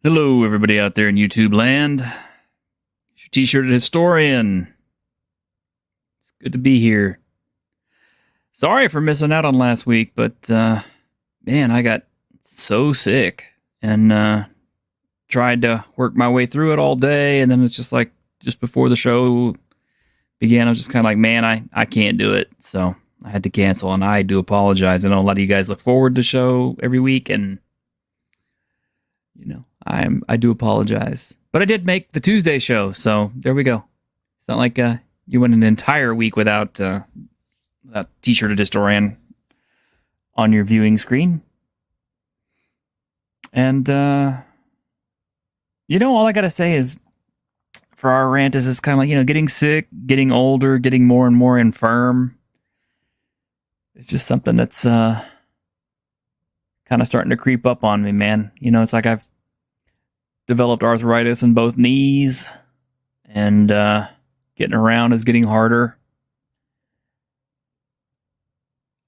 Hello, everybody out there in YouTube land. It's your T-shirted historian. It's good to be here. Sorry for missing out on last week, but man, I got so sick and tried to work my way through it all day, and then it's just like just before the show began, I was just kind of like, man, I can't do it, so I had to cancel, and I do apologize. I know a lot of you guys look forward to the show every week, and you know, I do apologize. But I did make the Tuesday show, so there we go. It's not like you went an entire week without T-shirted historian on your viewing screen. And, you know, all I gotta say is, for our rant is it's kind of like, you know, getting sick, getting older, getting more and more infirm. It's just something that's kind of starting to creep up on me, man. You know, it's like I've developed arthritis in both knees, and getting around is getting harder.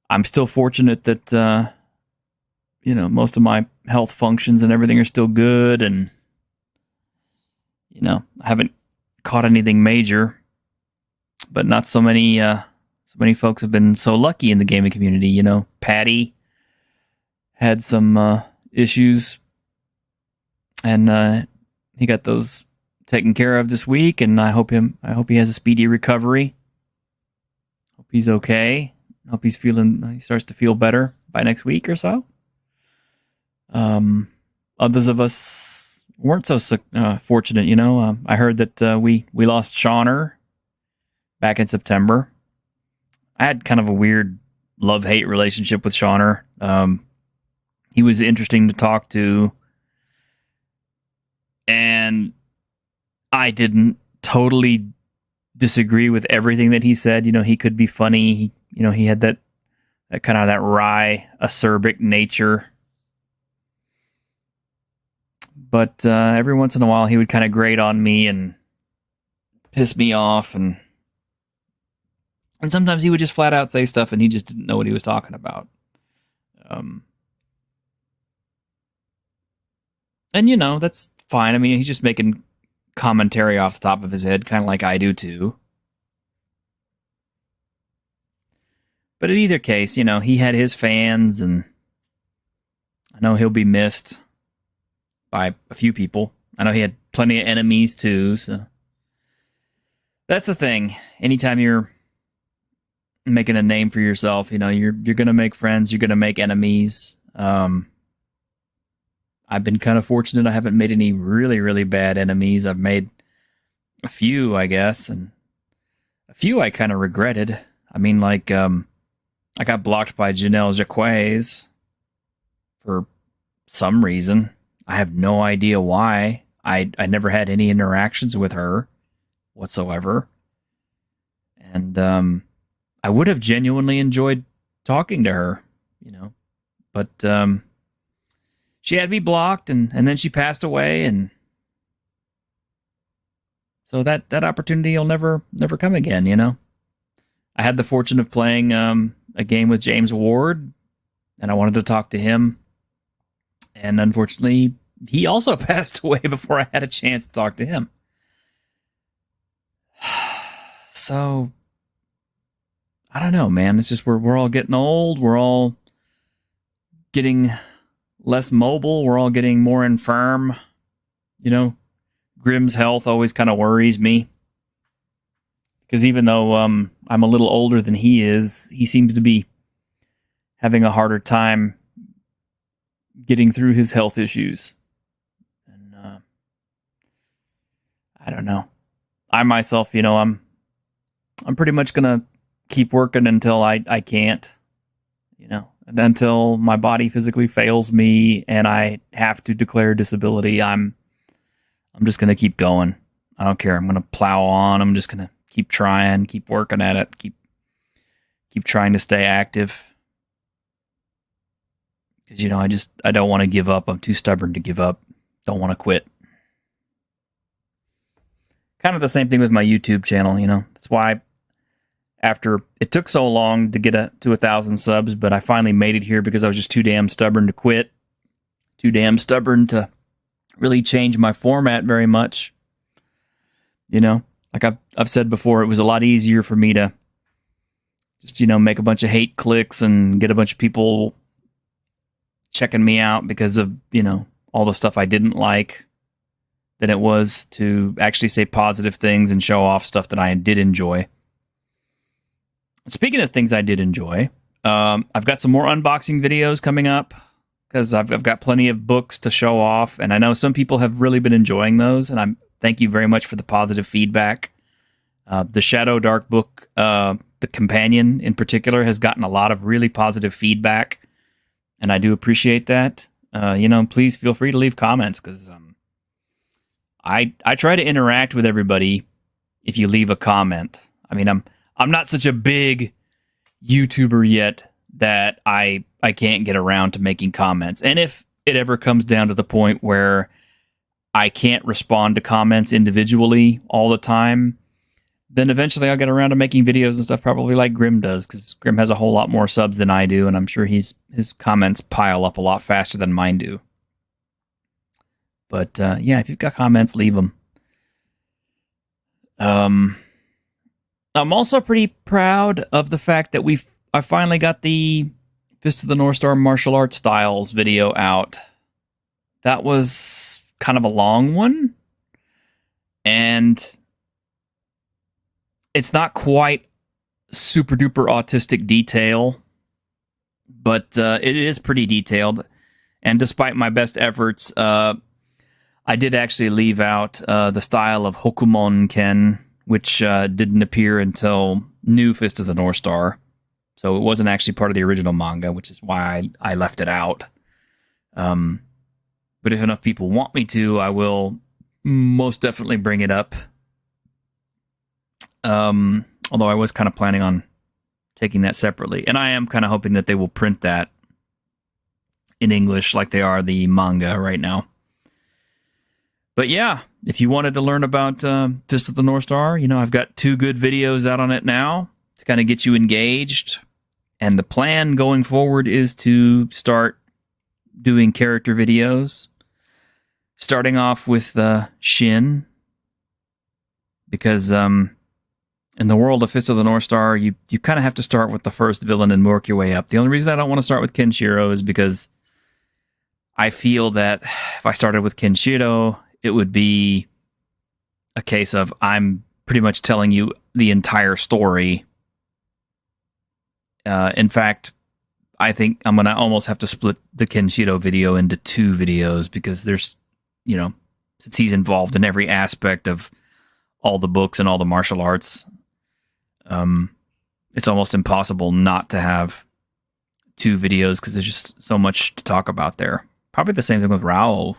I'm still fortunate that, you know, most of my health functions and everything are still good, and, you know, I haven't caught anything major, but not so many folks have been so lucky in the gaming community. You know, Patty had some issues, and he got those taken care of this week, and I hope he has a speedy recovery. Hope he's okay. Hope he starts to feel better by next week or so. Others of us weren't so fortunate, you know. I heard that we lost Shauner back in September. I had kind of a weird love-hate relationship with Shauner. He was interesting to talk to, and I didn't totally disagree with everything that he said. You know, he could be funny. He had that kind of that wry, acerbic nature. But every once in a while, he would kind of grate on me and piss me off, and sometimes he would just flat out say stuff, and he just didn't know what he was talking about. And you know, that's fine. I mean, he's just making commentary off the top of his head, kind of like I do too. But in either case, you know, he had his fans, and I know he'll be missed by a few people. I know he had plenty of enemies too, so that's the thing. Anytime you're making a name for yourself, you know, you're gonna make friends, you're gonna make enemies. I've been kind of fortunate. I haven't made any really, really bad enemies. I've made a few, I guess, and a few I kind of regretted. I mean, like, I got blocked by Janelle Jacquez for some reason. I have no idea why. I never had any interactions with her whatsoever. And I would have genuinely enjoyed talking to her, you know. But she had me blocked, and then she passed away, and so that opportunity will never come again, you know. I had the fortune of playing a game with James Ward, and I wanted to talk to him, and unfortunately, he also passed away before I had a chance to talk to him. So, I don't know, man. It's just we're all getting old. We're all getting less mobile. We're all getting more infirm. You know, Grimm's health always kind of worries me, because even though I'm a little older than he is, he seems to be having a harder time getting through his health issues. And I don't know. I myself, you know, I'm pretty much gonna keep working until I can't. And until my body physically fails me and I have to declare disability, I'm just going to keep going. I don't care. I'm going to plow on. I'm just going to keep trying, keep working at it, keep trying to stay active. Because, I don't want to give up. I'm too stubborn to give up. Don't want to quit. Kind of the same thing with my YouTube channel, That's why after it took so long to get to 1,000 subs, but I finally made it here because I was just too damn stubborn to quit. Too damn stubborn to really change my format very much. Like I've said before, it was a lot easier for me to just, make a bunch of hate clicks and get a bunch of people checking me out because of, all the stuff I didn't like than it was to actually say positive things and show off stuff that I did enjoy. Speaking of things I did enjoy, I've got some more unboxing videos coming up because I've got plenty of books to show off, and I know some people have really been enjoying those, and thank you very much for the positive feedback. The Shadow Dark book, the companion in particular, has gotten a lot of really positive feedback, and I do appreciate that. Please feel free to leave comments because I try to interact with everybody if you leave a comment. I mean, I'm not such a big YouTuber yet that I can't get around to making comments. And if it ever comes down to the point where I can't respond to comments individually all the time, then eventually I'll get around to making videos and stuff, probably like Grim does, because Grim has a whole lot more subs than I do, and I'm sure his comments pile up a lot faster than mine do. But if you've got comments, leave them. I'm also pretty proud of the fact that I finally got the Fist of the North Star martial arts styles video out. That was kind of a long one, and it's not quite super duper autistic detail, but it is pretty detailed. And despite my best efforts, I did actually leave out the style of Hokumon Ken, which didn't appear until New Fist of the North Star. So it wasn't actually part of the original manga, which is why I left it out. But if enough people want me to, I will most definitely bring it up. Although I was kind of planning on taking that separately. And I am kind of hoping that they will print that in English like they are the manga right now. But yeah, if you wanted to learn about Fist of the North Star, I've got 2 good videos out on it now to kind of get you engaged. And the plan going forward is to start doing character videos, starting off with Shin, because in the world of Fist of the North Star, you kind of have to start with the first villain and work your way up. The only reason I don't want to start with Kenshiro is because I feel that if I started with Kenshiro, it would be a case of I'm pretty much telling you the entire story. In fact, I think I'm going to almost have to split the Kenshiro video into 2 videos because there's, since he's involved in every aspect of all the books and all the martial arts, it's almost impossible not to have 2 videos because there's just so much to talk about there. Probably the same thing with Raoh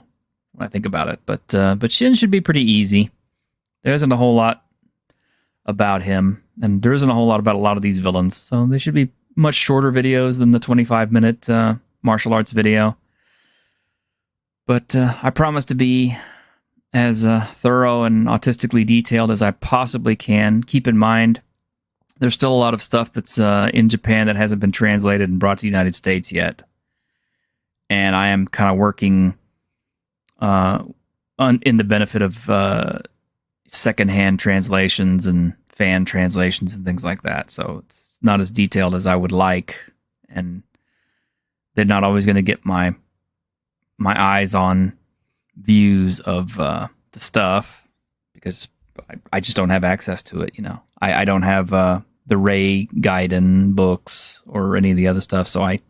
when I think about it, but Shin should be pretty easy. There isn't a whole lot about him, and there isn't a whole lot about a lot of these villains, so they should be much shorter videos than the 25-minute martial arts video. But I promise to be as thorough and autistically detailed as I possibly can. Keep in mind, there's still a lot of stuff that's in Japan that hasn't been translated and brought to the United States yet. And I am kind of working in the benefit of secondhand translations and fan translations and things like that. So it's not as detailed as I would like, and they're not always going to get my eyes on views of the stuff because I just don't have access to it. I don't have the Ray Gaiden books or any of the other stuff, so I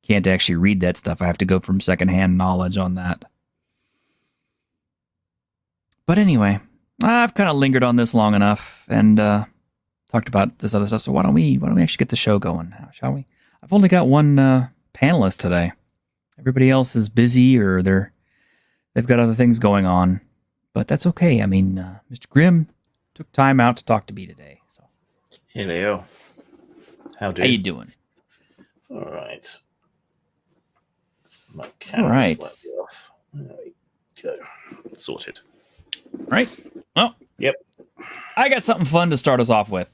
can't actually read that stuff. I have to go from secondhand knowledge on that. But anyway, I've kind of lingered on this long enough and talked about this other stuff. So why don't we actually get the show going now, shall we? I've only got one panelist today. Everybody else is busy or they've got other things going on. But that's okay. I mean, Mr. Grimm took time out to talk to me today. So, hey, Leo. How you doing? All right. My All right. off. There we go. Sorted. All right. Well, yep. I got something fun to start us off with.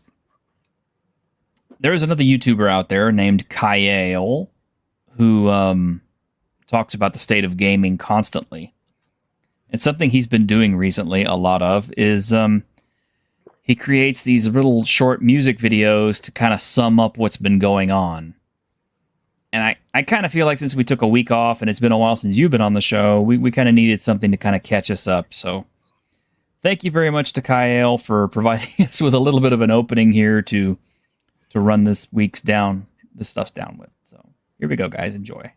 There is another YouTuber out there named Kyle who talks about the state of gaming constantly. And something he's been doing recently a lot of is he creates these little short music videos to kind of sum up what's been going on. And I kind of feel like since we took a week off and it's been a while since you've been on the show, we kind of needed something to kind of catch us up. So thank you very much to Kyle for providing us with a little bit of an opening here to run this stuff's down with. So here we go, guys. Enjoy.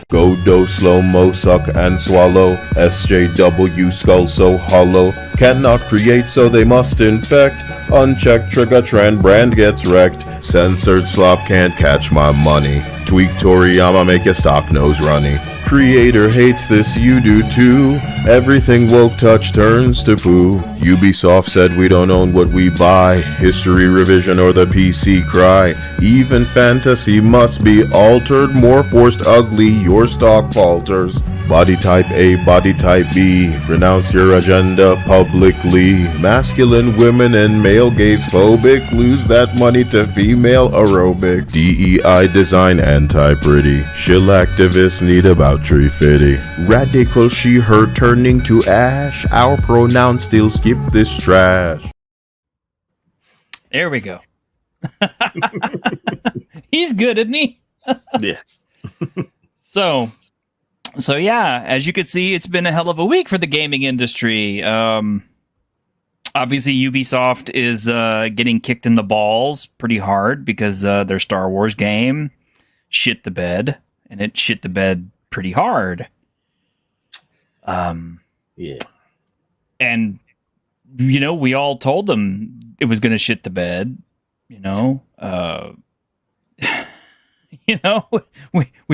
Go do slow-mo, suck and swallow. SJW skull so hollow. Cannot create so they must infect. Unchecked trigger trend brand gets wrecked. Censored slop can't catch my money. Tweak Toriyama make your stock nose runny. Creator hates this, you do too. Everything woke touch turns to poo. Ubisoft said we don't own what we buy. History revision or the PC cry. Even fantasy must be altered. More forced ugly, your stock falters. Body type A, body type B. Renounce your agenda publicly. Masculine women and male gaze phobic. Lose that money to female aerobics. DEI design anti-pretty. Shill activists need about tree fitty. Radical she her turning to ash. Our pronouns still skip this trash. There we go. He's good, isn't he? Yes. So yeah, as you can see, it's been a hell of a week for the gaming industry. Obviously, Ubisoft is getting kicked in the balls pretty hard because their Star Wars game shit the bed, and it shit the bed pretty hard. Yeah. And, we all told them it was going to shit the bed, we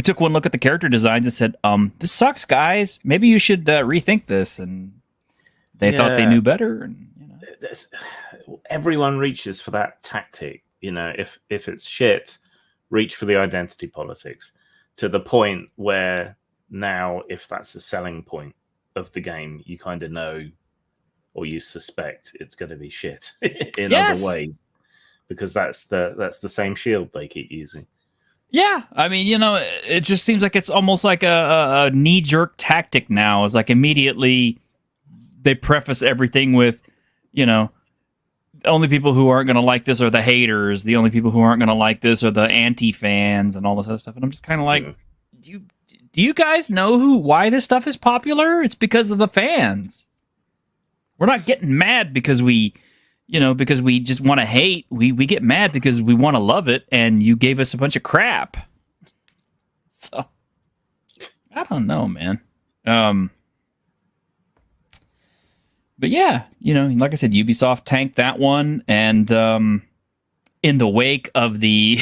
took one look at the character designs and said, this sucks, guys. Maybe you should rethink this. And they thought they knew better. And everyone reaches for that tactic. If it's shit, reach for the identity politics to the point where now, if that's a selling point of the game, you kind of know or you suspect it's going to be shit in other ways, because that's the same shield they keep using. Yeah, I mean, it just seems like it's almost like a knee-jerk tactic now. It's like immediately they preface everything with, the only people who aren't going to like this are the haters. The only people who aren't going to like this are the anti-fans and all this other stuff. And I'm just kind of like, do you guys know why this stuff is popular? It's because of the fans. We're not getting mad because we just want to hate. We get mad because we want to love it, and you gave us a bunch of crap. So, I don't know, man. But yeah, like I said, Ubisoft tanked that one, and in the wake of the,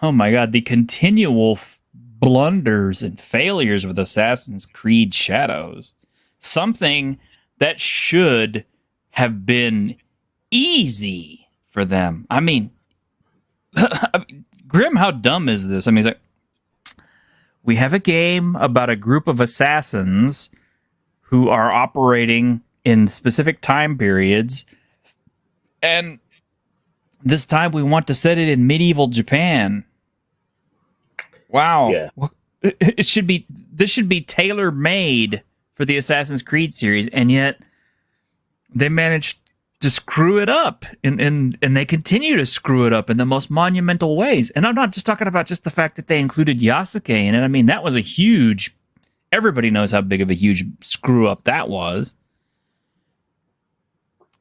oh my god, the continual blunders and failures with Assassin's Creed Shadows, something that should have been easy for them. I mean, Grim, how dumb is this? I mean, it's like, we have a game about a group of assassins who are operating in specific time periods, and this time we want to set it in medieval Japan. Wow. Yeah. This should be tailor-made for the Assassin's Creed series, and yet they managed to screw it up, and they continue to screw it up in the most monumental ways. And I'm not just talking about just the fact that they included Yasuke in it. I mean, that was a huge... Everybody knows how big of a huge screw-up that was.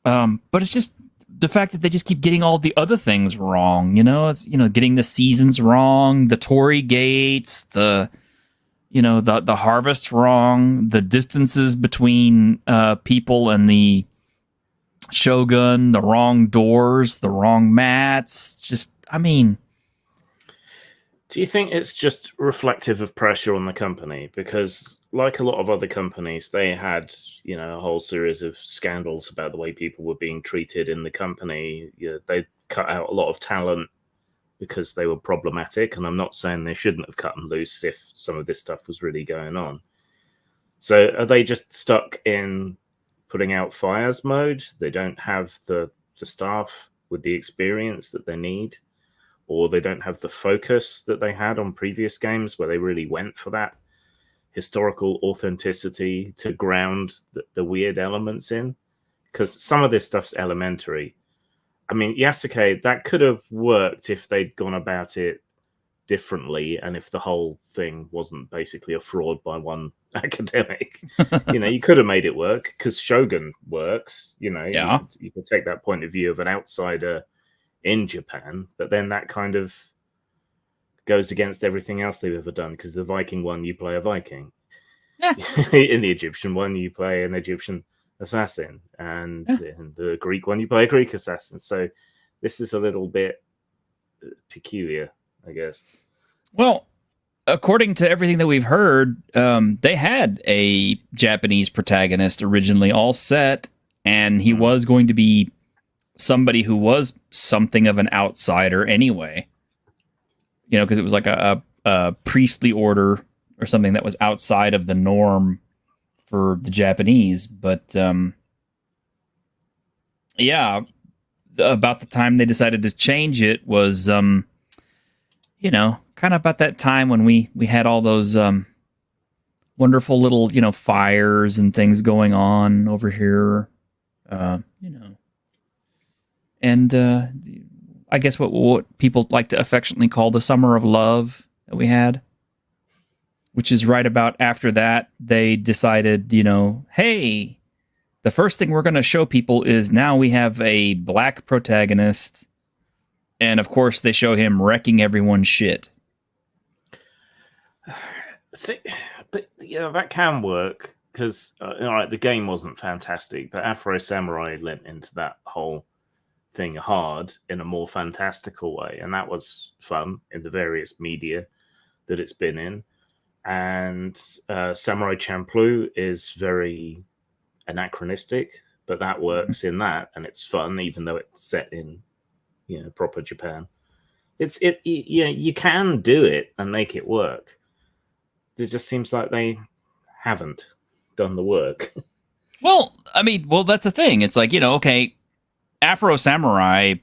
But it's just the fact that they just keep getting all the other things wrong. It's getting the seasons wrong, the Torii gates, the harvests wrong, the distances between people and the Shogun, the wrong doors, the wrong mats. Just, I mean, Do you think it's just reflective of pressure on the company? Because, like a lot of other companies, they had, a whole series of scandals about the way people were being treated in the company. They cut out a lot of talent because they were problematic. And I'm not saying they shouldn't have cut them loose if some of this stuff was really going on. So are they just stuck in putting out fires mode? They don't have the staff with the experience that they need? Or they don't have the focus that they had on previous games where they really went for that historical authenticity to ground the weird elements in? Because some of this stuff's elementary. I mean, Yasuke, that could have worked if they'd gone about it differently and if the whole thing wasn't basically a fraud by one academic. You could have made it work because Shogun works. Yeah. You could take that point of view of an outsider in Japan, but then that kind of goes against everything else they've ever done, because the Viking one, you play a Viking. Yeah. In the Egyptian one, you play an Egyptian assassin, and in the Greek one, you play a Greek assassin. So this is a little bit peculiar, I guess. Well, according to everything that we've heard, they had a Japanese protagonist originally all set, and he was going to be somebody who was something of an outsider anyway. Because it was like a priestly order or something that was outside of the norm for the Japanese. But about the time they decided to change it was, kind of about that time when we had all those wonderful little, fires and things going on over here, And I guess what people like to affectionately call the Summer of Love that we had, which is right about after that, they decided, hey, the first thing we're going to show people is now we have a black protagonist. And of course, they show him wrecking everyone's shit. See, but that can work because, the game wasn't fantastic, but Afro Samurai lent into that whole thing hard in a more fantastical way, and that was fun in the various media that it's been in. And Samurai Champloo is very anachronistic, but that works in that, and it's fun even though it's set in proper Japan. You can do it and make it work. It just seems like they haven't done the work. Well, that's the thing. It's like, okay, Afro Samurai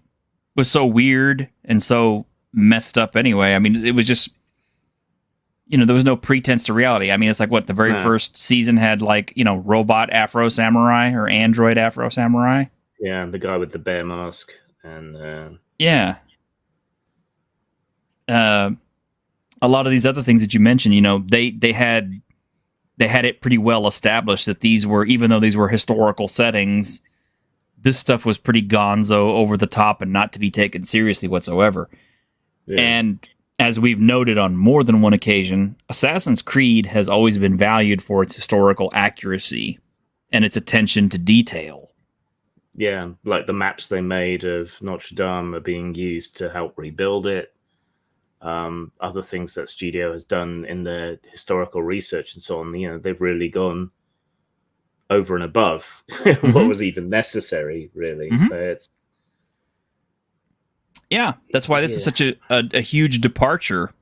was so weird and so messed up anyway. It was just, there was no pretense to reality. It's like what the very first season had, like, robot Afro Samurai or android Afro Samurai. Yeah, the guy with the bear mask and yeah. A lot of these other things that you mentioned, they had it pretty well established that these were, even though these were historical settings, this stuff was pretty gonzo, over the top, and not to be taken seriously whatsoever. Yeah. And as we've noted on more than one occasion, Assassin's Creed has always been valued for its historical accuracy and its attention to detail. Yeah, like the maps they made of Notre Dame are being used to help rebuild it. Other things that studio has done in the historical research and so on, they've really gone over and above what was even necessary, really. So it's that's why this is such a huge departure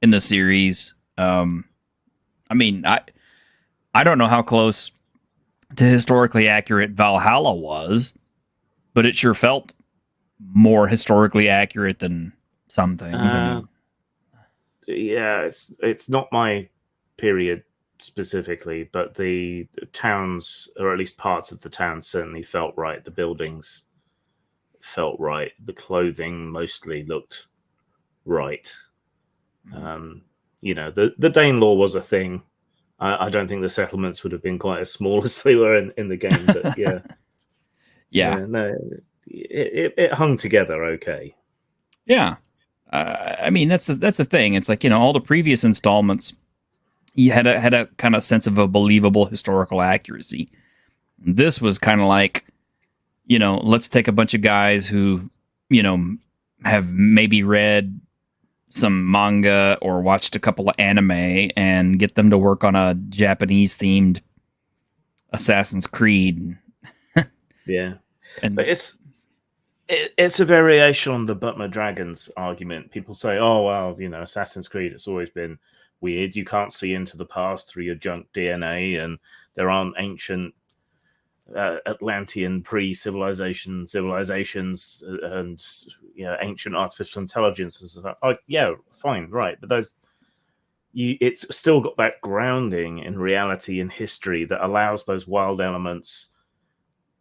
in the series. I don't know how close to historically accurate Valhalla was, but it sure felt more historically accurate than some things. It's not my period specifically, but the towns, or at least parts of the town, certainly felt right. The buildings felt right. The clothing mostly looked right. The Danelaw was a thing. I don't think the settlements would have been quite as small as they were in the game, but it hung together okay. Yeah. That's the thing. It's like, all the previous installments, you had a kind of sense of a believable historical accuracy. This was kind of like, let's take a bunch of guys who, have maybe read some manga or watched a couple of anime and get them to work on a Japanese themed Assassin's Creed. Yeah, And but it's a variation on the Butler Dragons argument. People say, "Oh well, Assassin's Creed. It's always been weird. You can't see into the past through your junk DNA, and there aren't ancient Atlantean civilizations, and ancient artificial intelligence and stuff." Oh, yeah, fine, right, but it's still got that grounding in reality and history that allows those wild elements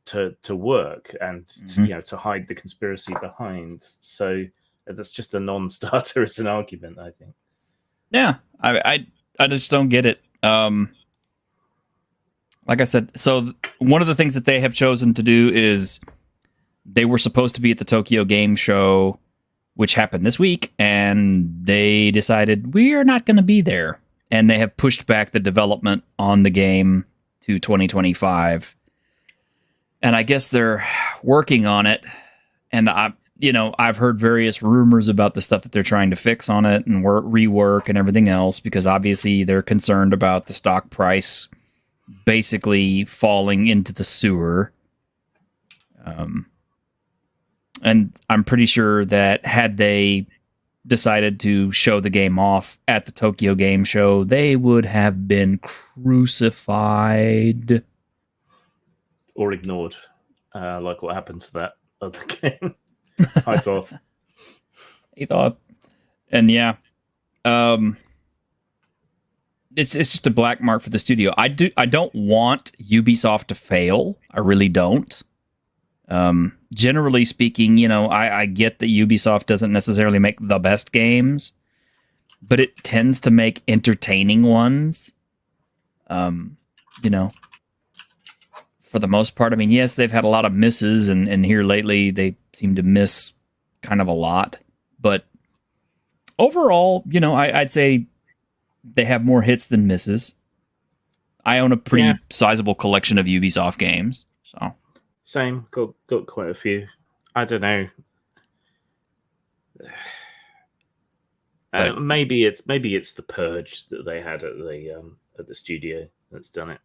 to work and to hide the conspiracy behind. So that's just a non-starter as an argument, I think. Yeah, I just don't get it. Like I said, so one of the things that they have chosen to do is they were supposed to be at the Tokyo Game Show, which happened this week, and they decided we are not going to be there, and they have pushed back the development on the game to 2025. And I guess they're working on it, and I've heard various rumors about the stuff that they're trying to fix on it and rework and everything else, because obviously they're concerned about the stock price basically falling into the sewer. And I'm pretty sure that had they decided to show the game off at the Tokyo Game Show, they would have been crucified. Or ignored, like what happened to that other game. I thought. And yeah, it's just a black mark for the studio. I don't want Ubisoft to fail. I really don't. Generally speaking, I get that Ubisoft doesn't necessarily make the best games, but it tends to make entertaining ones. For the most part. I mean, yes, they've had a lot of misses, and here lately they seem to miss kind of a lot. But overall, I'd say they have more hits than misses. I own a pretty sizable collection of Ubisoft games. So same, got quite a few. I don't know. Maybe it's the purge that they had at the studio that's done it.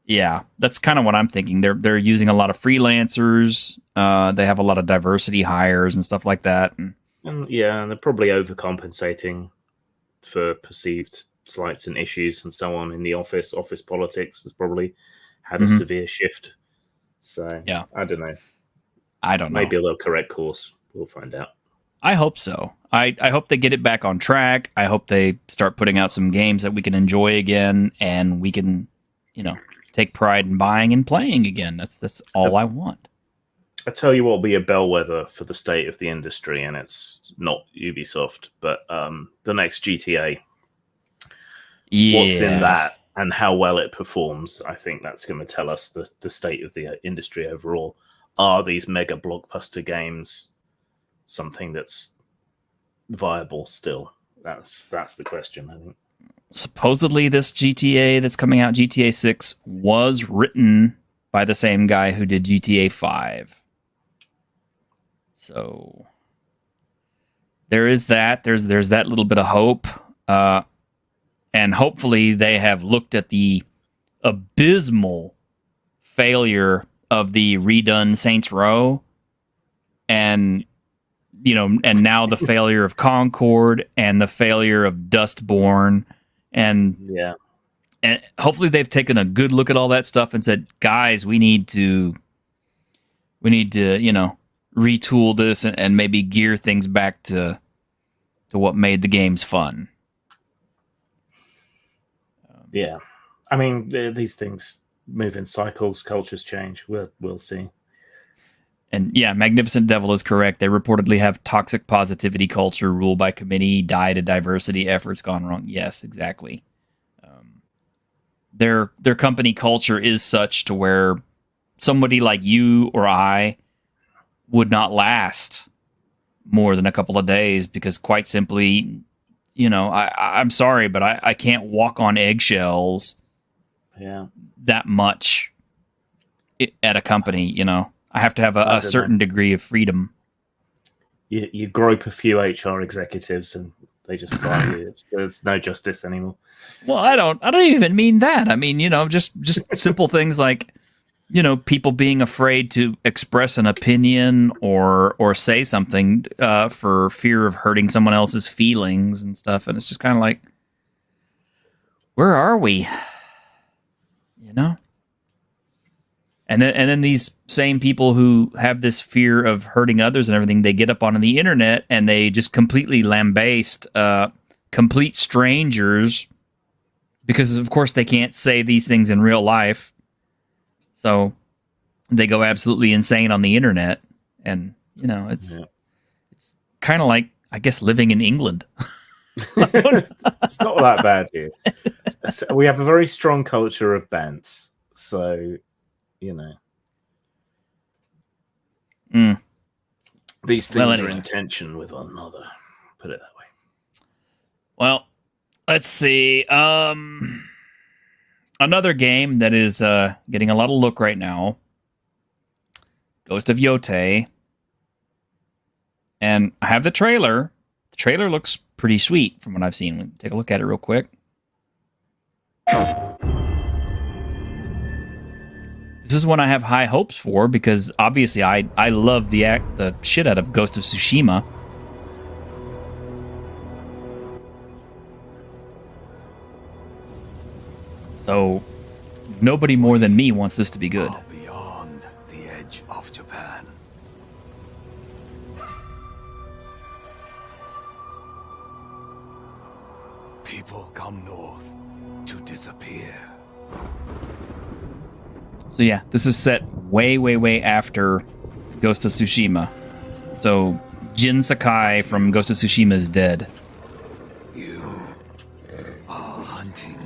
Yeah, that's kind of what I'm thinking. They're using a lot of freelancers. They have a lot of diversity hires and stuff like that. And they're probably overcompensating for perceived slights and issues and so on in the office. Office politics has probably had a severe shift. So yeah, I don't know. Maybe a little correct course. We'll find out. I hope so. I hope they get it back on track. I hope they start putting out some games that we can enjoy again, and we can, take pride in buying and playing again. That's all I want. I tell you what will be a bellwether for the state of the industry, and it's not Ubisoft, but the next GTA. Yeah. What's in that and how well it performs, I think that's going to tell us the state of the industry overall. Are these mega blockbuster games something that's viable still? That's the question, I think. Supposedly this GTA that's coming out, GTA 6, was written by the same guy who did GTA 5. So there is that. There's that little bit of hope. And hopefully they have looked at the abysmal failure of the redone Saints Row and now the failure of Concord and the failure of Dustborn. And hopefully they've taken a good look at all that stuff and said, guys, we need to retool this and maybe gear things back to what made the games fun. Yeah. I mean, these things move in cycles, cultures change. We'll see. And yeah, Magnificent Devil is correct. They reportedly have toxic positivity culture, rule by committee, die to diversity efforts gone wrong. Yes, exactly. Their company culture is such to where somebody like you or I would not last more than a couple of days because, quite simply, I'm sorry, but I can't walk on eggshells that much at a company, I have to have a certain degree of freedom. You grope a few HR executives and They just fry you. There's no justice anymore. Well, I don't even mean that. I mean, just simple things like, people being afraid to express an opinion or say something for fear of hurting someone else's feelings and stuff. And it's just kind of like, where are we? And then these same people who have this fear of hurting others and everything, they get up on the internet and they just completely lambaste complete strangers because, of course, they can't say these things in real life. So they go absolutely insane on the internet. And, it's kind of like, I guess, living in England. It's not that bad here. We have a very strong culture of bants. So, these things are in tension with one another. Put it that way. Well, let's see. Another game that is getting a lot of look right now. Ghost of Yotei. And I have the trailer. The trailer looks pretty sweet from what I've seen. Take a look at it real quick. This is one I have high hopes for because obviously I love the shit out of Ghost of Tsushima. So nobody more than me wants this to be good. Beyond the edge of Japan. People come north to disappear. So yeah, this is set way, way, way after Ghost of Tsushima. So Jin Sakai from Ghost of Tsushima is dead. You are hunting.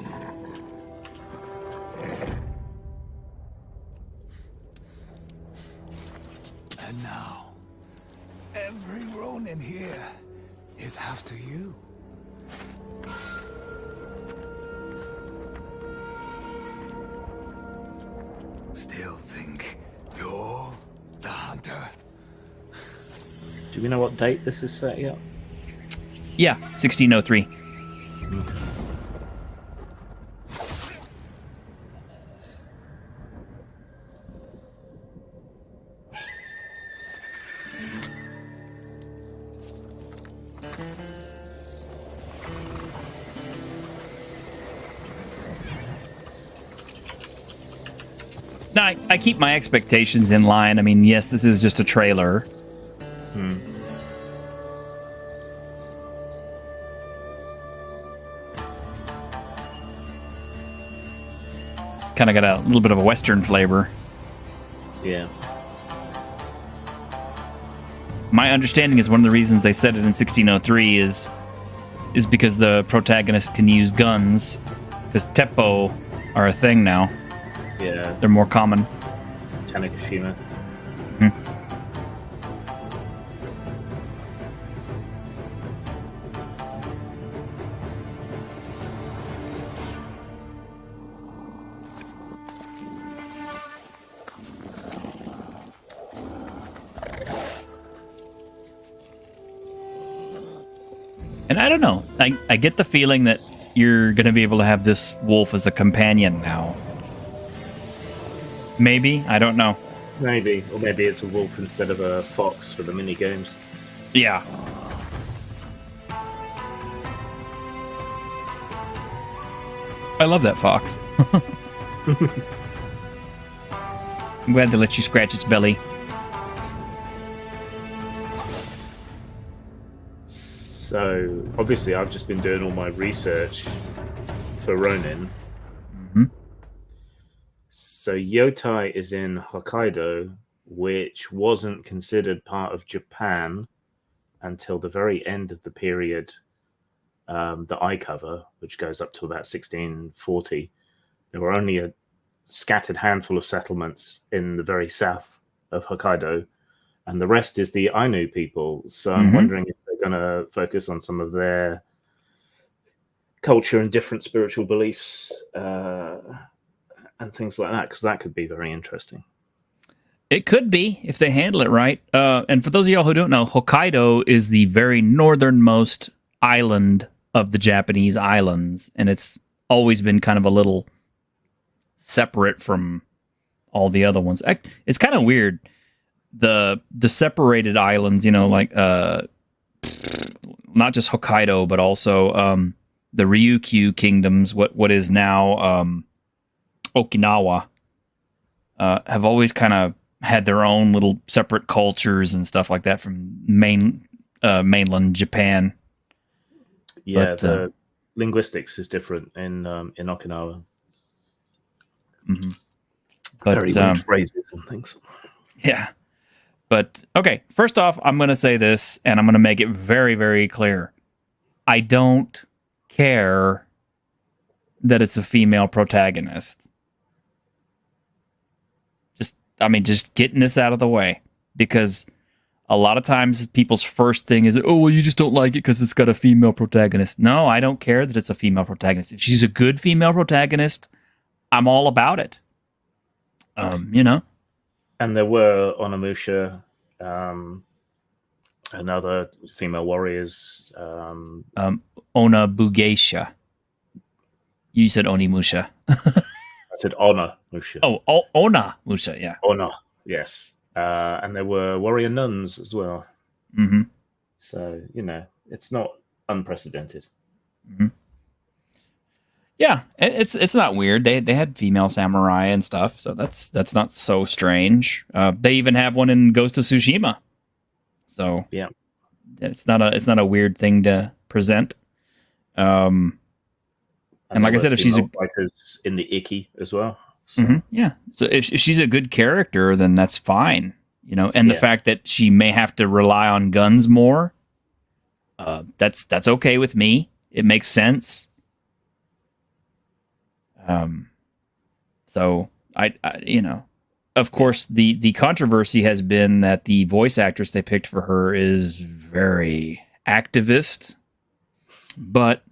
And now, every Ronin here is after you. Still think you're the hunter? Do we know what date this is set yet? Yeah, 1603. Now, I keep my expectations in line. I mean, yes, this is just a trailer. Kind of got a little bit of a Western flavor. Yeah. My understanding is one of the reasons they set it in 1603 is because the protagonist can use guns. Because Teppo are a thing now. Yeah. They're more common. Tanegashima. And I don't know. I get the feeling that you're going to be able to have this wolf as a companion now. Maybe. I don't know. Maybe. Or maybe it's a wolf instead of a fox for the mini games. Yeah. I love that fox. I'm glad to let you scratch its belly. So, obviously, I've just been doing all my research for Ronin. Mm-hmm. So, Yotei is in Hokkaido, which wasn't considered part of Japan until the very end of the period that I cover, which goes up to about 1640. There were only a scattered handful of settlements in the very south of Hokkaido, and the rest is the Ainu people. So I'm wondering if they're going to focus on some of their culture and different spiritual beliefs and things like that, because that could be very interesting. It could be if they handle it right. And for those of y'all who don't know, Hokkaido is the very northernmost island of the Japanese islands, and it's always been kind of a little separate from all the other ones. It's kind of weird, the separated islands, like not just Hokkaido, but also the Ryukyu kingdoms, what is now Okinawa, have always kind of had their own little separate cultures and stuff like that from mainland Japan. Yeah, the linguistics is different in Okinawa. Mm-hmm. Very weird phrases and things. Yeah. But, okay, first off, I'm going to say this, and I'm going to make it very, very clear. I don't care that it's a female protagonist. Just getting this out of the way. Because a lot of times people's first thing is, oh, well, you just don't like it because it's got a female protagonist. No, I don't care that it's a female protagonist. If she's a good female protagonist, I'm all about it. And there were Onimusha, another female warriors. Onabugeisha. You said Onimusha. I said Onimusha. Oh, Onamusha, yeah. Ona, yes. And there were warrior nuns as well. Mm-hmm. So, it's not unprecedented. Mm-hmm. Yeah, it's not weird. They had female samurai and stuff, so that's not so strange. They even have one in Ghost of Tsushima. So yeah, it's not a weird thing to present. And like I said, if she's fighters in the Icky as well. So. Mm-hmm, yeah. So if she's a good character, then that's fine. And the fact that she may have to rely on guns more, that's okay with me. It makes sense. So I of course the controversy has been that the voice actress they picked for her is very activist, but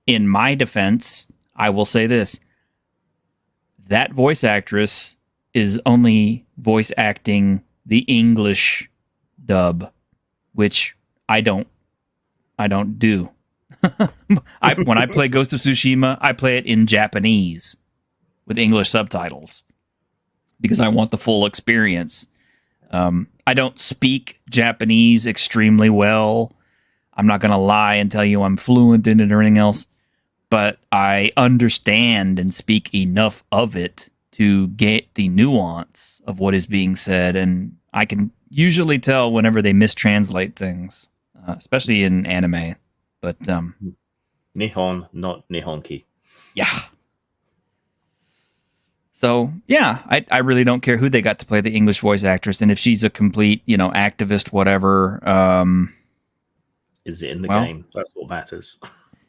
in my defense, I will say this: that voice actress is only voice acting the English dub, which I don't do. When I play Ghost of Tsushima, I play it in Japanese with English subtitles because I want the full experience. I don't speak Japanese extremely well. I'm not going to lie and tell you I'm fluent in it or anything else, but I understand and speak enough of it to get the nuance of what is being said, and I can usually tell whenever they mistranslate things, especially in anime. But Nihon, not Nihonki. Yeah. So yeah, I really don't care who they got to play the English voice actress, and if she's a complete activist, whatever. Is it in the game? That's what matters.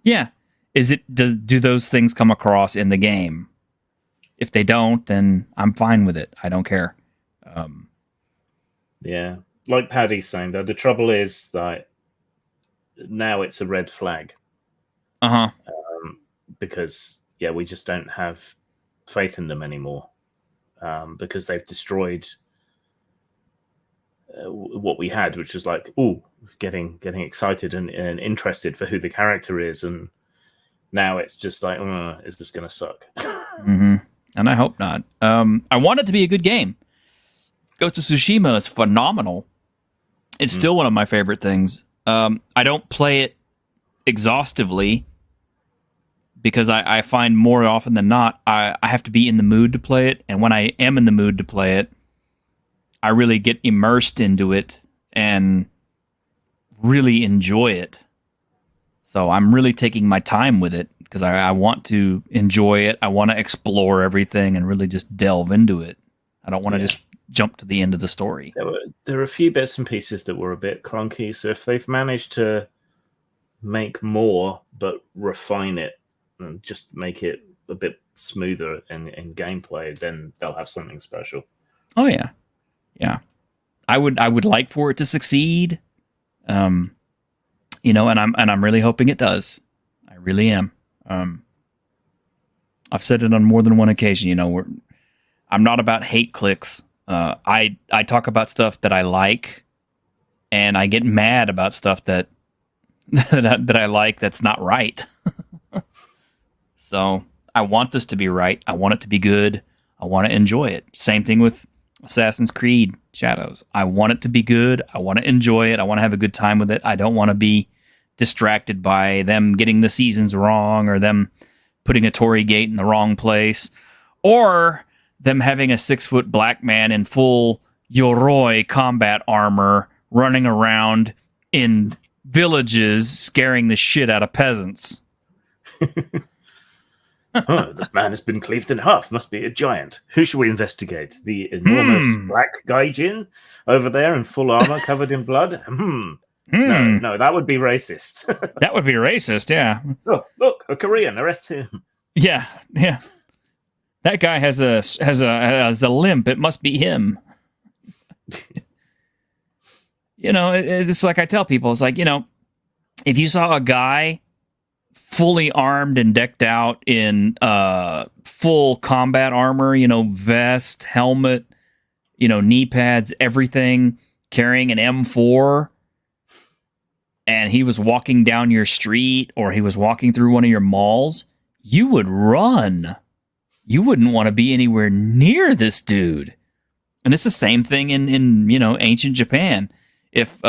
Yeah. Is it? Do those things come across in the game? If they don't, then I'm fine with it. I don't care. Yeah, like Paddy's saying, though, the trouble is that now it's a red flag. Because we just don't have faith in them anymore. Because they've destroyed what we had, which was like, getting excited and interested for who the character is, and now it's just like, is this going to suck? Mm-hmm. And I hope not. I want it to be a good game. Ghost of Tsushima is phenomenal. It's still one of my favorite things. I don't play it exhaustively because I find more often than not I have to be in the mood to play it, and when I am in the mood to play it, I really get immersed into it and really enjoy it. So I'm really taking my time with it because I want to enjoy it. I want to explore everything and really just delve into it. I don't want to just jump to the end of the story. There were a few bits and pieces that were a bit clunky. So if they've managed to make more but refine it and just make it a bit smoother in gameplay, then they'll have something special. Oh yeah. I would like for it to succeed. And I'm really hoping it does. I really am. I've said it on more than one occasion. I'm not about hate clicks. I talk about stuff that I like, and I get mad about stuff that that I like that's not right. So I want this to be right. I want it to be good. I want to enjoy it. Same thing with Assassin's Creed Shadows. I want it to be good. I want to enjoy it. I want to have a good time with it. I don't want to be distracted by them getting the seasons wrong or them putting a Torii gate in the wrong place or them having a 6-foot black man in full Yoroi combat armor running around in villages scaring the shit out of peasants. Oh, this man has been cleaved in half. Must be a giant. Who should we investigate? The enormous black gaijin over there in full armor, covered in blood. No, that would be racist. That would be racist. Yeah. Oh, look, a Korean. Arrest him. Yeah. That guy has a limp. It must be him. It's like I tell people. It's like, if you saw a guy fully armed and decked out in full combat armor, vest, helmet, knee pads, everything, carrying an M4, and he was walking down your street or he was walking through one of your malls, you would run. You wouldn't want to be anywhere near this dude. And it's the same thing in ancient Japan. If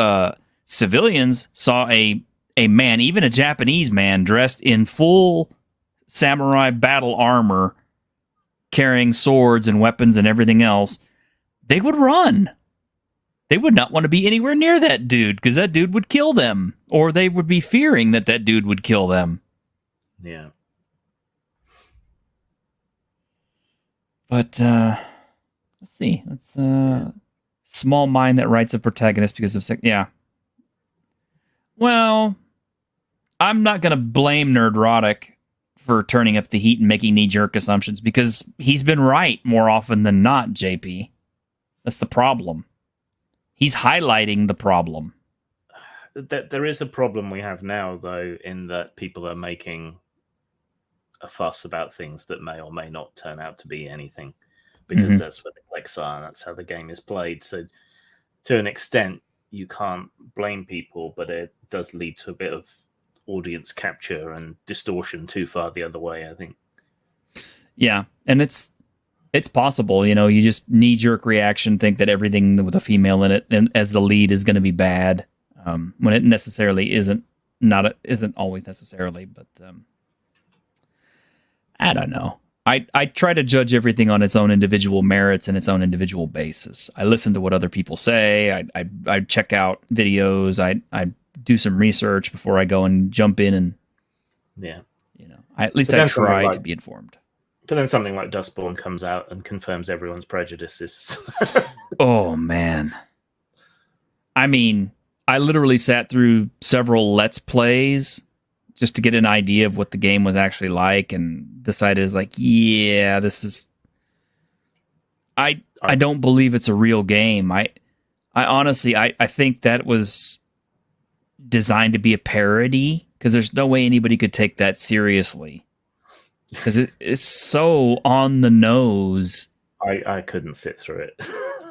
civilians saw a man, even a Japanese man, dressed in full samurai battle armor, carrying swords and weapons and everything else, they would run. They would not want to be anywhere near that dude because that dude would kill them, or they would be fearing that dude would kill them. Yeah. But let's see. Small mind that writes a protagonist because of yeah. Well, I'm not going to blame Nerdrotic for turning up the heat and making knee-jerk assumptions because he's been right more often than not, JP. That's the problem. He's highlighting the problem. There is a problem we have now, though, in that people are making a fuss about things that may or may not turn out to be anything because that's what the clicks are and that's how the game is played. So to an extent, you can't blame people, but it does lead to a bit of audience capture and distortion too far the other way, I think. Yeah, and it's possible, you just knee-jerk reaction, think that everything with a female in it and as the lead is going to be bad, when it necessarily isn't always necessarily, but I don't know. I try to judge everything on its own individual merits and its own individual basis. I listen to what other people say. I check out videos. I do some research before I go and jump in and at least I try to be informed. But then something like Dustborn comes out and confirms everyone's prejudices. Oh man. I mean, I literally sat through several Let's Plays just to get an idea of what the game was actually like and decided this is I don't believe it's a real game. I honestly I think that was designed to be a parody because there's no way anybody could take that seriously. Because it's so on the nose. I couldn't sit through it.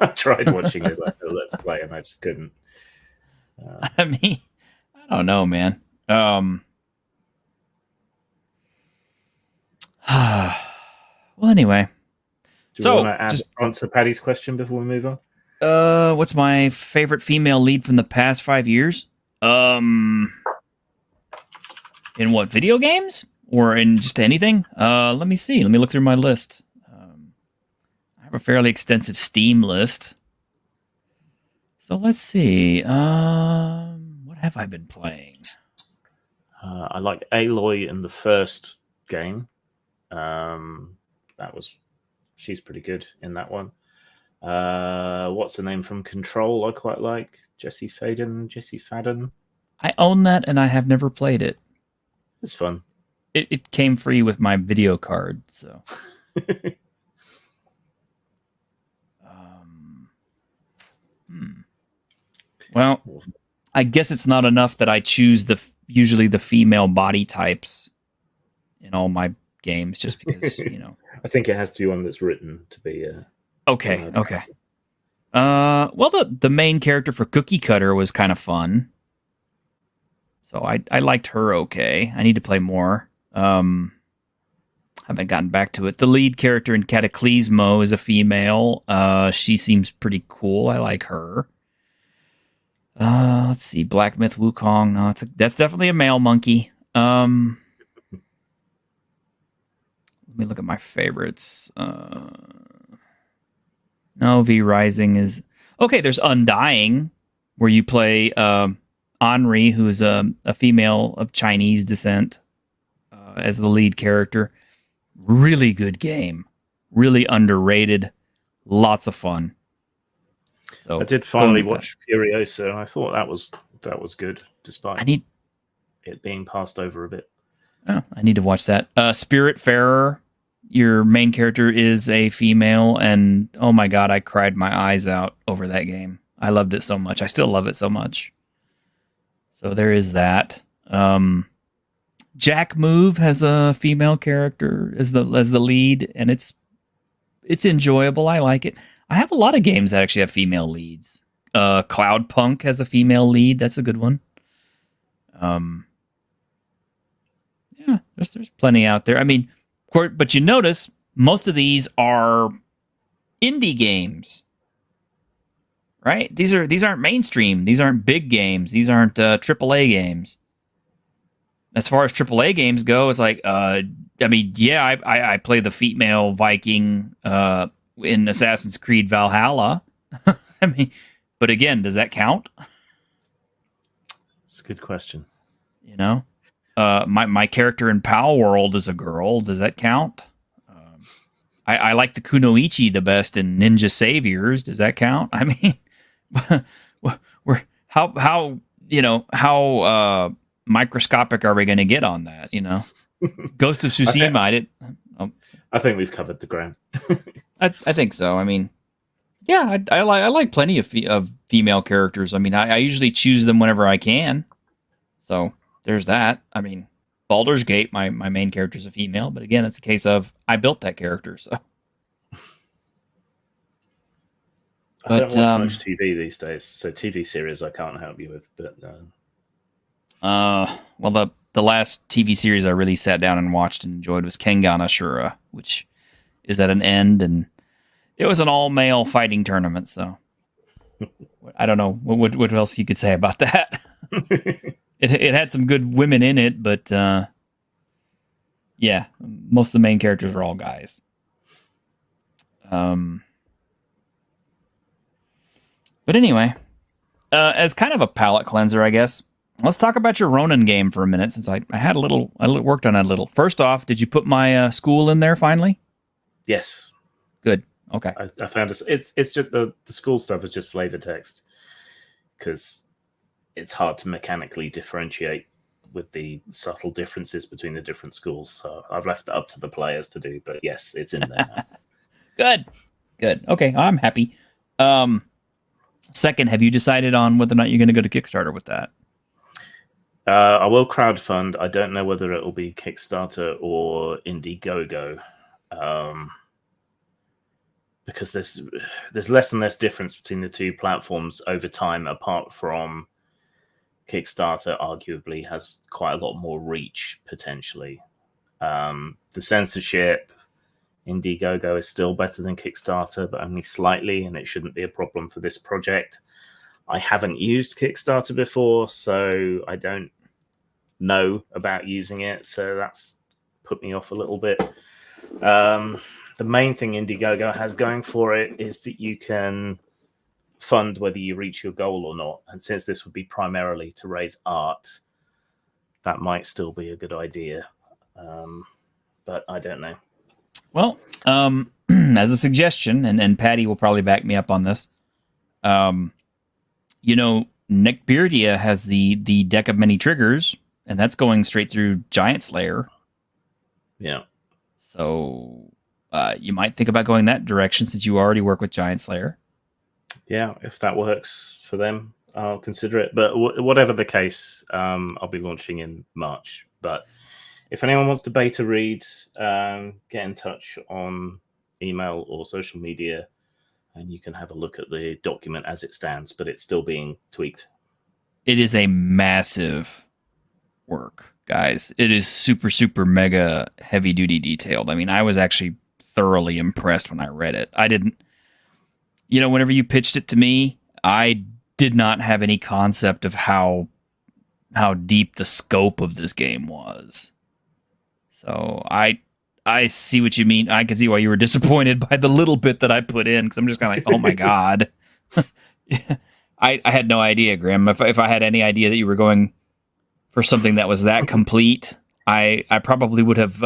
I tried watching it like a Let's Play and I just couldn't. I mean, I don't know, man. Well, anyway. Do you want to answer Paddy's question before we move on? What's my favorite female lead from the past 5 years? In what, video games? Or in just anything? Let me see. Let me look through my list. I have a fairly extensive Steam list. So let's see. What have I been playing? I like Aloy in the first game. She's pretty good in that one. What's the name from Control? I quite like Jessie Fadden. I own that and I have never played it. It's fun. It came free with my video card, so. Well, I guess it's not enough that I choose usually the female body types in all my games, just because I think it has to be one that's written to be. Okay. Well, the main character for Cookie Cutter was kind of fun. So I liked her okay. I need to play more. Haven't gotten back to it. The lead character in Cataclysmo is a female. She seems pretty cool. I like her. Let's see. Black Myth Wukong. No, that's definitely a male monkey. Let me look at my favorites. No, V Rising is... Okay, there's Undying, where you play Anri, who's a female of Chinese descent, as the lead character. Really good game. Really underrated. Lots of fun. So I did finally watch Furiosa. I thought that was good, despite it being passed over a bit. Oh, I need to watch that. Spiritfarer, your main character is a female, and oh my god, I cried my eyes out over that game. I loved it so much. I still love it so much. So there is that. Jack Move has a female character as the lead, and it's enjoyable. I like it. I have a lot of games that actually have female leads. Cloudpunk has a female lead. That's a good one. Yeah, there's plenty out there. I mean, but you notice most of these are indie games, right? These aren't mainstream. These aren't big games. These aren't AAA games. As far as AAA games go, it's like, I mean, yeah, I play the female Viking in Assassin's Creed Valhalla. I mean, but again, does that count? It's a good question. You know, my character in Pal World is a girl. Does that count? I like the Kunoichi the best in Ninja Saviors. Does that count? I mean, how microscopic are we going to get on that? You know, Ghost of Tsushima. I think we've covered the ground. I think so. I mean, yeah, I like plenty of female characters. I mean, I usually choose them whenever I can. So there's that. I mean, Baldur's Gate, my main character is a female, but again, it's a case of I built that character. So I don't watch much TV these days, so TV series I can't help you with. But well, the last TV series I really sat down and watched and enjoyed was Kengan Ashura, which is at an end, and it was an all-male fighting tournament. So I don't know what else you could say about that. It had some good women in it, but yeah, most of the main characters are all guys. But anyway, as kind of a palate cleanser, I guess, let's talk about your Ronin game for a minute, since I worked on it a little. First off, did you put my school in there finally? Yes. Good. Okay. I found it's just the school stuff is just flavor text, because it's hard to mechanically differentiate with the subtle differences between the different schools. So I've left it up to the players to do, but yes, it's in there now. Good. Okay, I'm happy. Second, have you decided on whether or not you're going to go to Kickstarter with that? I will crowdfund. I don't know whether it will be Kickstarter or Indiegogo, because there's less and less difference between the two platforms over time, apart from Kickstarter arguably has quite a lot more reach, potentially. The censorship, Indiegogo is still better than Kickstarter, but only slightly, and it shouldn't be a problem for this project. I haven't used Kickstarter before, so I don't know about using it, so that's put me off a little bit. The main thing Indiegogo has going for it is that you can fund whether you reach your goal or not, and since this would be primarily to raise art, that might still be a good idea, but I don't know. Well, as a suggestion, and Patty will probably back me up on this, Neckbeardia has the deck of many triggers, and that's going straight through Giant Slayer. Yeah. So you might think about going that direction, since you already work with Giant Slayer. Yeah, if that works for them, I'll consider it. But whatever the case, I'll be launching in March. But if anyone wants to beta read, get in touch on email or social media, and you can have a look at the document as it stands, but it's still being tweaked. It is a massive artwork, guys. It is super, super mega heavy duty detailed. I mean, I was actually thoroughly impressed when I read it. I didn't, whenever you pitched it to me, I did not have any concept of how deep the scope of this game was. So I see what you mean. I can see why you were disappointed by the little bit that I put in, because I'm just kind of like, oh my god. I had no idea, Grim. If I had any idea that you were going for something that was that complete, I probably would have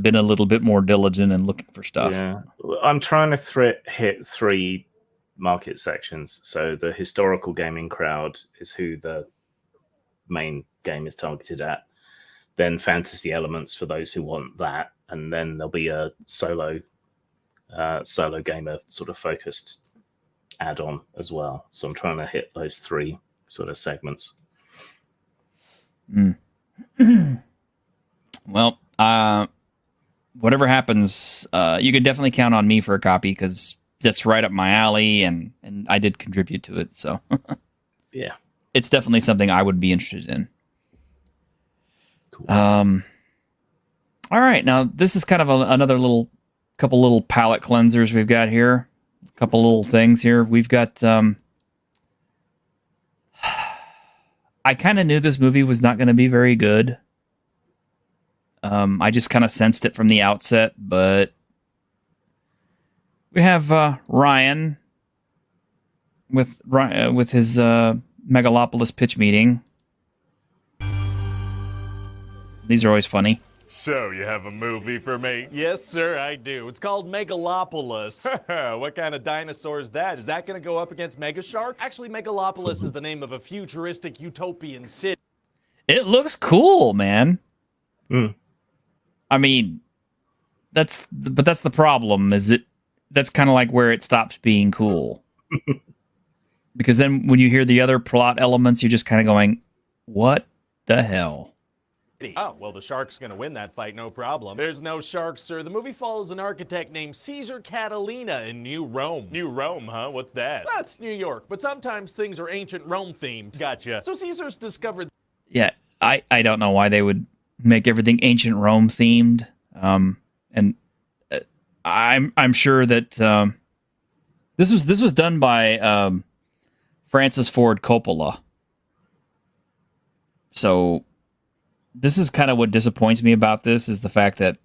been a little bit more diligent in looking for stuff. Yeah, I'm trying to hit 3 market sections. So the historical gaming crowd is who the main game is targeted at. Then fantasy elements for those who want that, and then there'll be a solo gamer sort of focused add-on as well. So I'm trying to hit those 3 sort of segments. Well, whatever happens, you can definitely count on me for a copy, because that's right up my alley, and I did contribute to it. So yeah, it's definitely something I would be interested in. Cool. All right, now this is kind of another couple little palette cleansers we've got here. A couple little things here. We've got. I kind of knew this movie was not going to be very good. I just kind of sensed it from the outset, but we have Ryan with his Megalopolis pitch meeting. These are always funny. So, you have a movie for me? Yes, sir, I do. It's called Megalopolis. What kind of dinosaur is that? Is that going to go up against Megashark? Actually, Megalopolis is the name of a futuristic utopian city. It looks cool, man. I mean, that's the problem. That's kind of like where it stops being cool. Because then when you hear the other plot elements, you're just kind of going, what the hell? Oh, well, the shark's going to win that fight, no problem. There's no shark, sir. The movie follows an architect named Caesar Catalina in New Rome. New Rome, huh? What's that? That's New York, but sometimes things are ancient Rome themed. Gotcha. So Caesar's discovered... Yeah, I don't know why they would make everything ancient Rome themed. And I'm sure that this was done by Francis Ford Coppola. So this is kind of what disappoints me about this, is the fact that,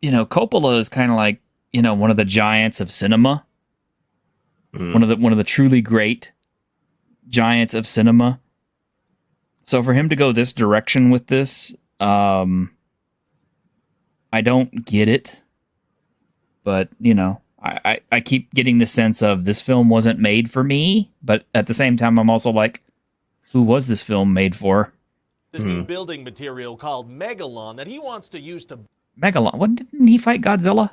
Coppola is kind of like, one of the giants of cinema. One of the truly great giants of cinema. So for him to go this direction with this, I don't get it. But, I keep getting the sense of this film wasn't made for me, but at the same time I'm also like, who was this film made for? this new building material called Megalon that he wants to use to Megalon? What, didn't he fight Godzilla?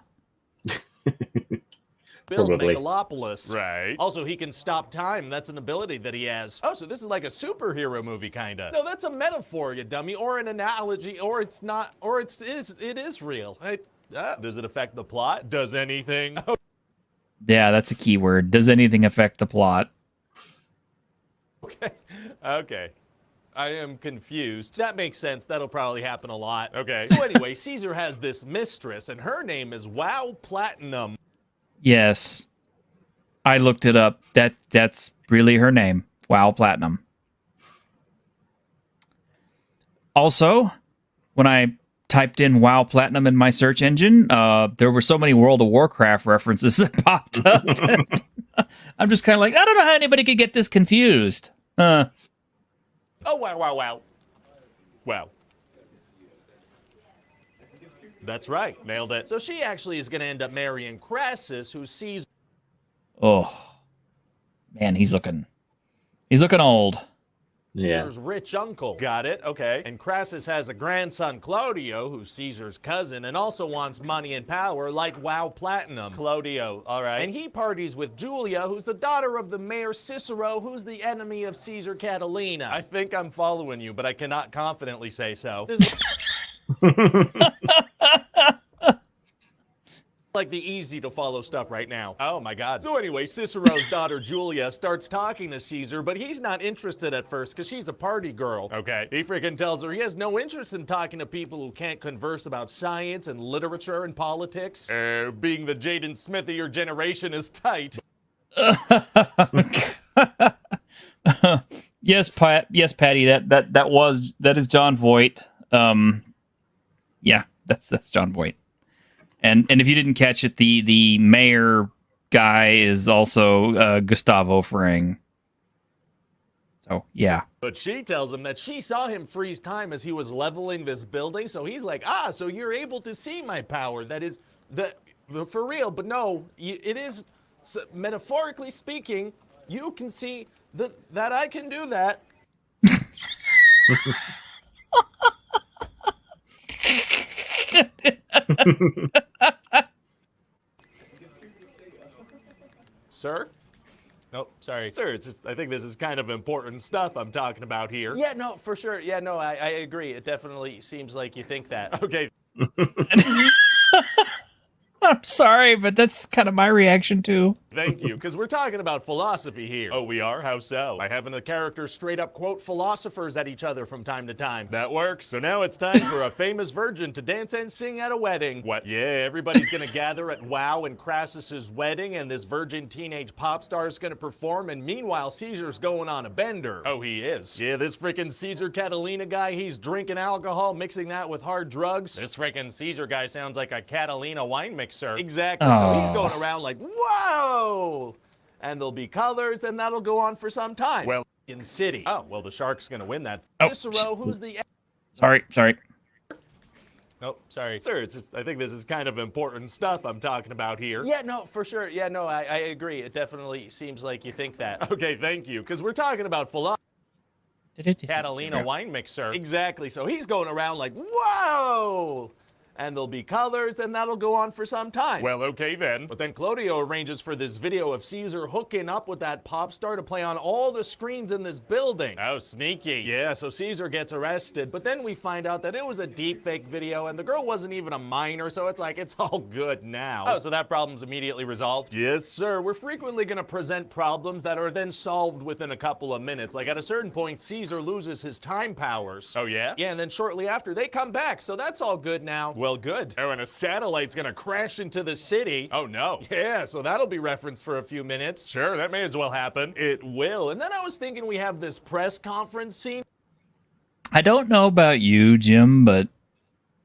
build Probably. Megalopolis. Right. Also, he can stop time. That's an ability that he has. Oh, so this is like a superhero movie, kinda. No, that's a metaphor, you dummy, or an analogy, or it's not, or it is real. Does it affect the plot? Does anything? Yeah, that's a key word. Does anything affect the plot? Okay. Okay. I am confused. That makes sense. That'll probably happen a lot. Okay. So anyway, Caesar has this mistress, and her name is Wow Platinum. Yes. I looked it up. That's really her name. Wow Platinum. Also, when I typed in WoW Platinum in my search engine, there were so many World of Warcraft references that popped up. I'm just kind of like, I don't know how anybody could get this confused. Oh, wow. Wow. That's right. Nailed it. So she actually is going to end up marrying Crassus, who sees... Oh, man, he's looking old. Yeah. Caesar's rich uncle. Got it, okay. And Crassus has a grandson, Claudio, who's Caesar's cousin, and also wants money and power like WoW Platinum. Claudio, all right. And he parties with Julia, who's the daughter of the mayor Cicero, who's the enemy of Caesar Catalina. I think I'm following you, but I cannot confidently say so. There's like like the easy to follow stuff right now. Oh my god. So anyway, Cicero's daughter Julia starts talking to Caesar, but he's not interested at first because she's a party girl. Okay. He freaking tells her he has no interest in talking to people who can't converse about science and literature and politics. Being the Jaden Smith of your generation is tight. Yes, Pat. Yes, Patty. That is John Voight. Yeah, that's John Voight. And if you didn't catch it, the mayor guy is also Gustavo Fring. So yeah. But she tells him that she saw him freeze time as he was leveling this building. So he's like, so you're able to see my power. That is for real. But no, it is metaphorically speaking. You can see that I can do that. Sir? Nope, sorry. Sir, I think this is kind of important stuff I'm talking about here. Yeah, no, for sure. Yeah, no, I agree. It definitely seems like you think that. Okay. I'm sorry, but that's kind of my reaction too. Thank you, because we're talking about philosophy here. Oh, we are? How so? By having the characters straight up quote philosophers at each other from time to time. That works. So now it's time for a famous virgin to dance and sing at a wedding. What? Yeah, everybody's gonna gather at WoW and Crassus's wedding, and this virgin teenage pop star is gonna perform, and meanwhile, Caesar's going on a bender. Oh, he is? Yeah, this freaking Caesar Catalina guy, he's drinking alcohol, mixing that with hard drugs. This freaking Caesar guy sounds like a Catalina wine mixer. Exactly. So he's going around like, whoa! And there'll be colors, and that'll go on for some time. Well, in city. Oh, well, the Shark's gonna win that. Cicero, who's the... Sorry. Nope, sorry. Sir, I think this is kind of important stuff I'm talking about here. Yeah, no, for sure. Yeah, no, I agree. It definitely seems like you think that. Okay, thank you, because we're talking about philosophy. Catalina wine mixer. Exactly. So he's going around like, whoa! And there'll be colors, and that'll go on for some time. Well, okay then. But then Claudio arranges for this video of Caesar hooking up with that pop star to play on all the screens in this building. Oh, sneaky. Yeah, so Caesar gets arrested, but then we find out that it was a deepfake video, and the girl wasn't even a minor, so it's like, it's all good now. Oh, so that problem's immediately resolved? Yes, sir. We're frequently gonna present problems that are then solved within a couple of minutes. Like, at a certain point, Caesar loses his time powers. Oh, yeah? Yeah, and then shortly after, they come back, so that's all good now. Well, good. Oh, and a satellite's gonna crash into the city. Oh, no. Yeah, so that'll be referenced for a few minutes. Sure, that may as well happen. It will. And then I was thinking we have this press conference scene. I don't know about you, Jim, but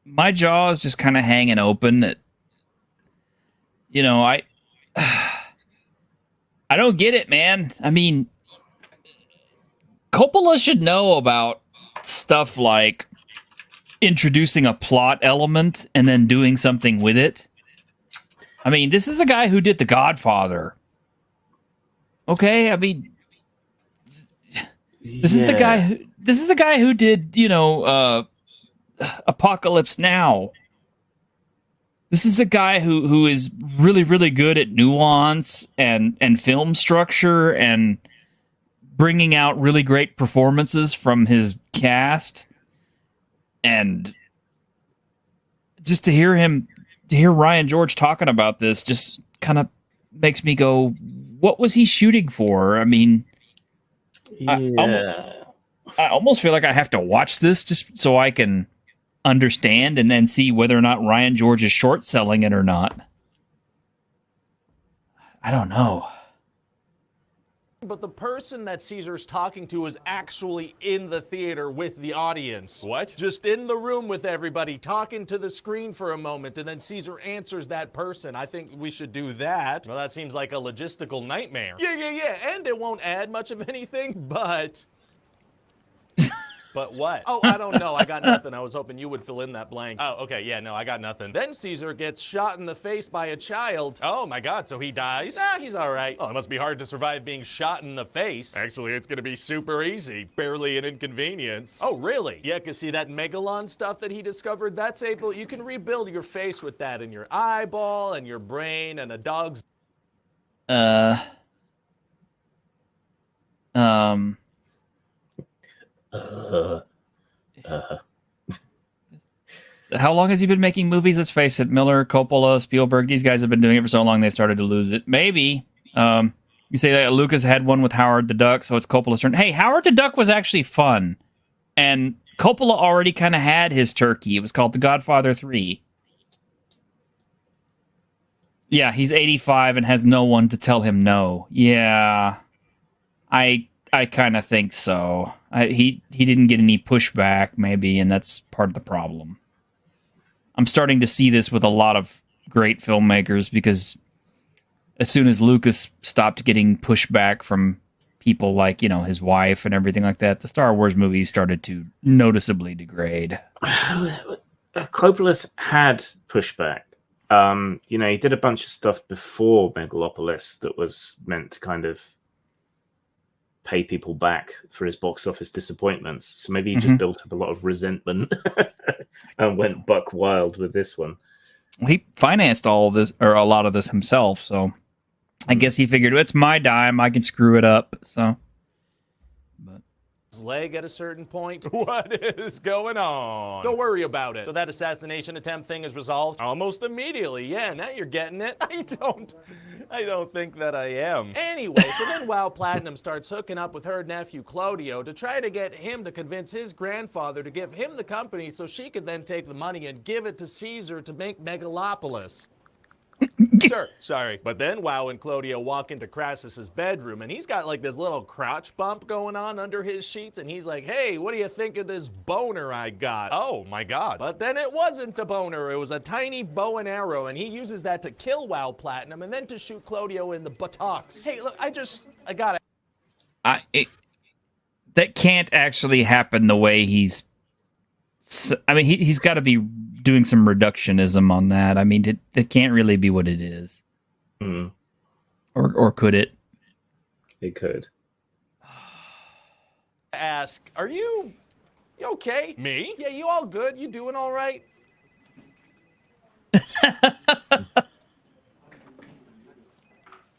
my jaw is just kind of hanging open. I don't get it, man. I mean, Coppola should know about stuff like introducing a plot element and then doing something with it. I mean, this is a guy who did The Godfather. Okay, I mean, this is the guy who did, Apocalypse Now. This is a guy who is really, really good at nuance and film structure and bringing out really great performances from his cast. And just to hear Ryan George talking about this just kind of makes me go, what was he shooting for? I mean, yeah. I almost feel like I have to watch this just so I can understand and then see whether or not Ryan George is short selling it or not. I don't know. But the person that Caesar's talking to is actually in the theater with the audience. What? Just in the room with everybody, talking to the screen for a moment, and then Caesar answers that person. I think we should do that. Well, that seems like a logistical nightmare. Yeah. And it won't add much of anything, but... But what? Oh, I don't know. I got nothing. I was hoping you would fill in that blank. Oh, okay. Yeah, no, I got nothing. Then Caesar gets shot in the face by a child. Oh, my God. So he dies? Nah, he's all right. Oh, it must be hard to survive being shot in the face. Actually, it's going to be super easy. Barely an inconvenience. Oh, really? Yeah, because see that Megalon stuff that he discovered? That's able... You can rebuild your face with that and your eyeball and your brain and a dog's... how long has he been making movies? Let's face it, Miller, Coppola, Spielberg, these guys have been doing it for so long they started to lose it. Maybe. You say that Lucas had one with Howard the Duck, so it's Coppola's turn. Hey, Howard the Duck was actually fun. And Coppola already kind of had his turkey. It was called The Godfather 3. Yeah, he's 85 and has no one to tell him no. Yeah, I kind of think so. He didn't get any pushback, maybe, and that's part of the problem. I'm starting to see this with a lot of great filmmakers because as soon as Lucas stopped getting pushback from people like, his wife and everything like that, the Star Wars movies started to noticeably degrade. Coppola's had pushback. He did a bunch of stuff before Megalopolis that was meant to kind of pay people back for his box office disappointments. So maybe he just built up a lot of resentment and went buck wild with this one. Well, he financed all of this, or a lot of this himself, so I guess he figured, it's my dime, I can screw it up, so. Leg at a certain point. What is going on? Don't worry about it. So that assassination attempt thing is resolved almost immediately. Yeah, now you're getting it. I don't think that I am. Anyway, so then Wow Platinum starts hooking up with her nephew Claudio to try to get him to convince his grandfather to give him the company so she could then take the money and give it to Caesar to make Megalopolis. Sure, sorry. But then Wow and Claudio walk into Crassus's bedroom, and he's got like this little crotch bump going on under his sheets, and he's like, hey, what do you think of this boner I got? Oh, my God. But then it wasn't a boner. It was a tiny bow and arrow, and he uses that to kill Wow Platinum and then to shoot Claudio in the buttocks. Hey, look, I got it. That can't actually happen the way he's got to be doing some reductionism on that. I mean, it can't really be what it is. Mm. Or could it? It could. Ask, you okay? Me? Yeah, you all good? You doing all right?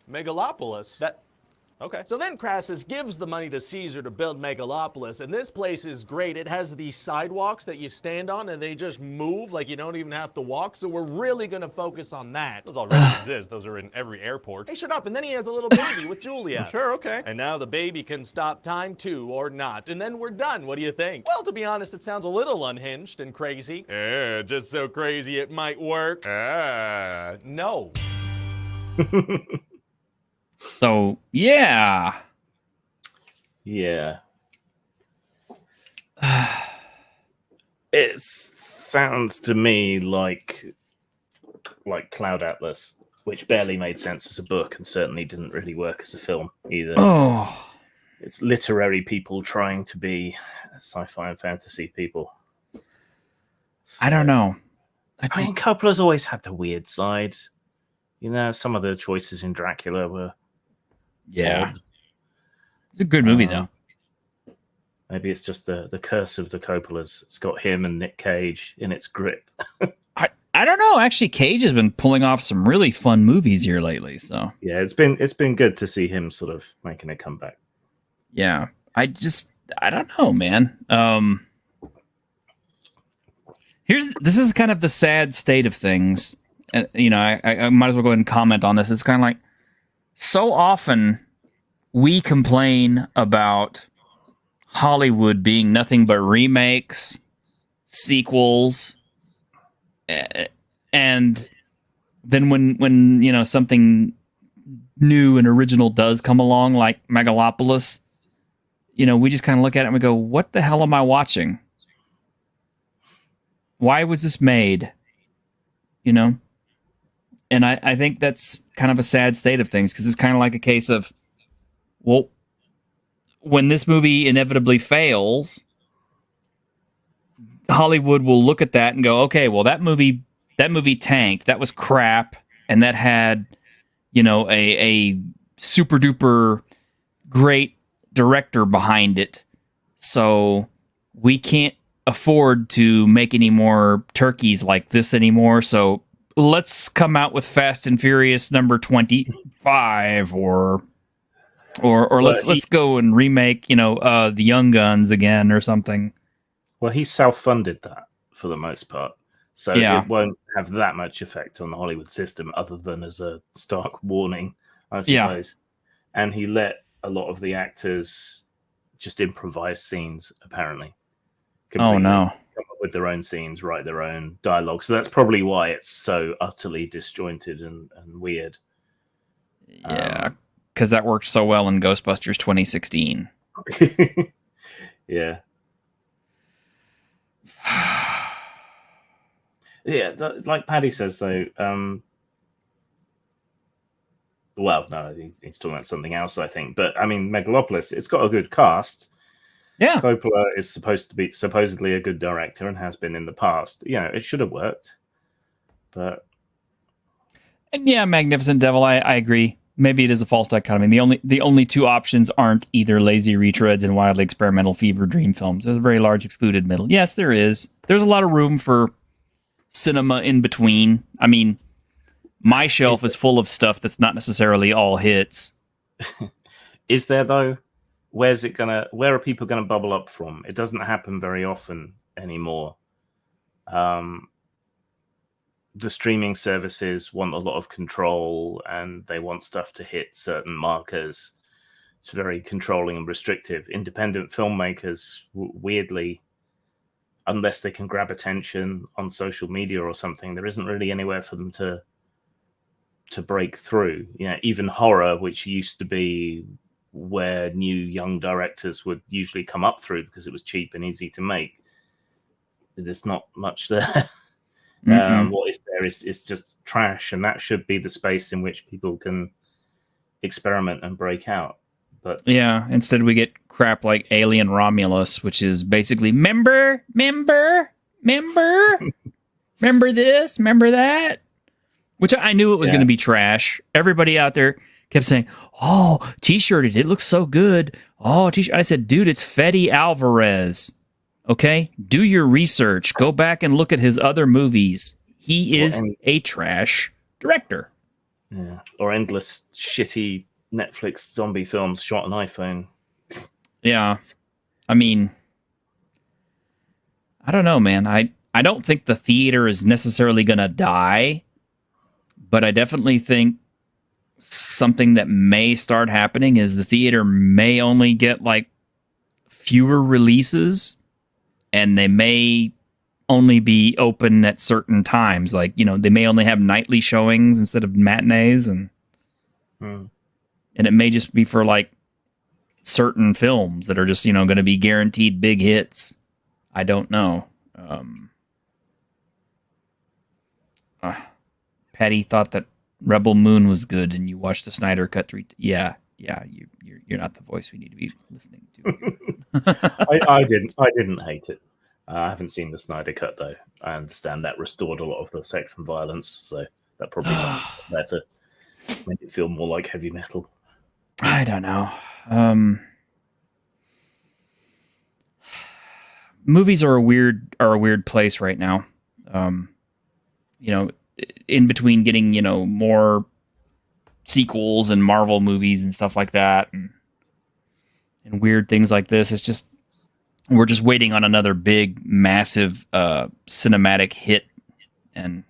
Megalopolis. Okay. So then Crassus gives the money to Caesar to build Megalopolis, and this place is great. It has these sidewalks that you stand on, and they just move like you don't even have to walk, so we're really going to focus on that. Those already exist. Those are in every airport. Hey, shut up. And then he has a little baby with Julia. Sure, okay. And now the baby can stop time too, or not, and then we're done. What do you think? Well, to be honest, it sounds a little unhinged and crazy. Just so crazy it might work. No. So, yeah. Yeah. It sounds to me like Cloud Atlas, which barely made sense as a book and certainly didn't really work as a film either. Oh. It's literary people trying to be sci-fi and fantasy people. So, I don't know. I mean, Coppola's always had the weird side. Some of the choices in Dracula were odd. It's a good movie, though. Maybe it's just the curse of the Coppolas. It's got him and Nick Cage in its grip. I don't know. Actually, Cage has been pulling off some really fun movies here lately. So yeah, it's been good to see him sort of making a comeback. Yeah, I don't know, man. This is kind of the sad state of things. And I might as well go ahead and comment on this. It's kind of like, so often we complain about Hollywood being nothing but remakes, sequels, and then when something new and original does come along, like Megalopolis, we just kind of look at it and we go, what the hell am I watching? Why was this made? And I think that's kind of a sad state of things, because it's kind of like a case of, well, when this movie inevitably fails, Hollywood will look at that and go, okay, well, that movie tanked. That was crap, and that had, a super duper great director behind it. So we can't afford to make any more turkeys like this anymore. So let's come out with Fast and Furious number 25, or let's go and remake, the Young Guns again or something. Well, he self-funded that for the most part. So Yeah. it won't have that much effect on the Hollywood system other than as a stark warning, I Yeah. suppose. And he let a lot of the actors just improvise scenes, apparently. Oh, no. Come up with their own scenes, write their own dialogue. So that's probably why it's so utterly disjointed and weird. Yeah, because that worked so well in Ghostbusters 2016. Yeah. Yeah, like Paddy says, though, well, no, he's talking about something else, I think. But, I mean, Megalopolis, it's got a good cast. Yeah. Coppola is supposedly a good director and has been in the past. You know, it should have worked. But... And yeah, Magnificent Devil, I agree. Maybe it is a false dichotomy. The only two options aren't either lazy retreads and wildly experimental fever dream films. There's a very large excluded middle. Yes, there is. There's a lot of room for cinema in between. I mean, my shelf is full of stuff that's not necessarily all hits. Is there, though? Where are people gonna bubble up from? It doesn't happen very often anymore. The streaming services want a lot of control and they want stuff to hit certain markers. It's very controlling and restrictive. Independent filmmakers, weirdly, unless they can grab attention on social media or something, there isn't really anywhere for them to break through. You know, even horror, which used to be where new young directors would usually come up through because it was cheap and easy to make, there's not much there. What is there is just trash, and that should be the space in which people can experiment and break out. But yeah, instead we get crap like Alien Romulus, which is basically member this, member that, which I knew it was going to be trash. Everybody out there kept saying, "Oh, t-shirted, it looks so good." Oh, t-shirt. I said, "Dude, it's Fede Alvarez. Okay, do your research. Go back and look at his other movies. He is a trash director." Yeah, or endless shitty Netflix zombie films shot on iPhone. Yeah, I mean, I don't know, man. I don't think the theater is necessarily going to die, but I definitely think something that may start happening is the theater may only get like fewer releases. And they may only be open at certain times. Like, you know, they may only have nightly showings instead of matinees. And it may just be for, like, certain films that are just, you know, going to be guaranteed big hits. I don't know. Patty thought that Rebel Moon was good, and you watched the Snyder Cut 3. Yeah, you're not the voice we need to be listening to. I didn't hate it. I haven't seen the Snyder Cut, though. I understand that restored a lot of the sex and violence, so that probably better. Made it feel more like heavy metal. I don't know. Movies are a weird place right now. You know, in between getting, you know, more sequels and Marvel movies and stuff like that, and weird things like this. It's just, we're just waiting on another big, massive cinematic hit, and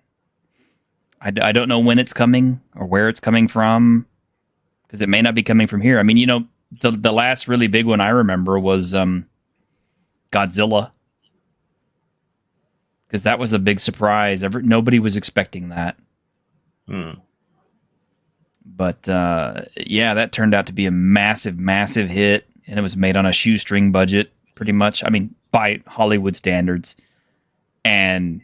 I don't know when it's coming or where it's coming from, because it may not be coming from here. I mean, you know, the last really big one I remember was Godzilla, because that was a big surprise. Nobody was expecting that. But yeah, that turned out to be a massive, massive hit, and it was made on a shoestring budget, pretty much. I mean, by Hollywood standards. And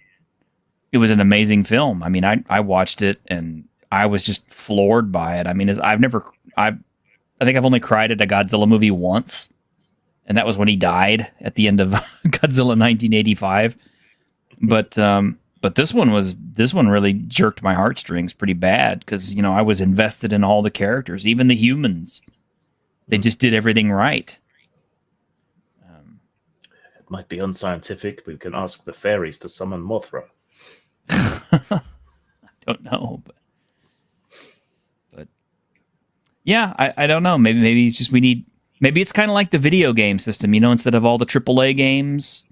it was an amazing film. I mean, I watched it, and I was just floored by it. I mean, I think I've only cried at a Godzilla movie once, and that was when he died at the end of Godzilla 1985. But this one really jerked my heartstrings pretty bad, because, you know, I was invested in all the characters, even the humans. They just did everything right. It might be unscientific, but we can ask the fairies to summon Mothra. I don't know, but yeah, I don't know. Maybe it's just maybe it's kind of like the video game system, you know, instead of all the AAA games,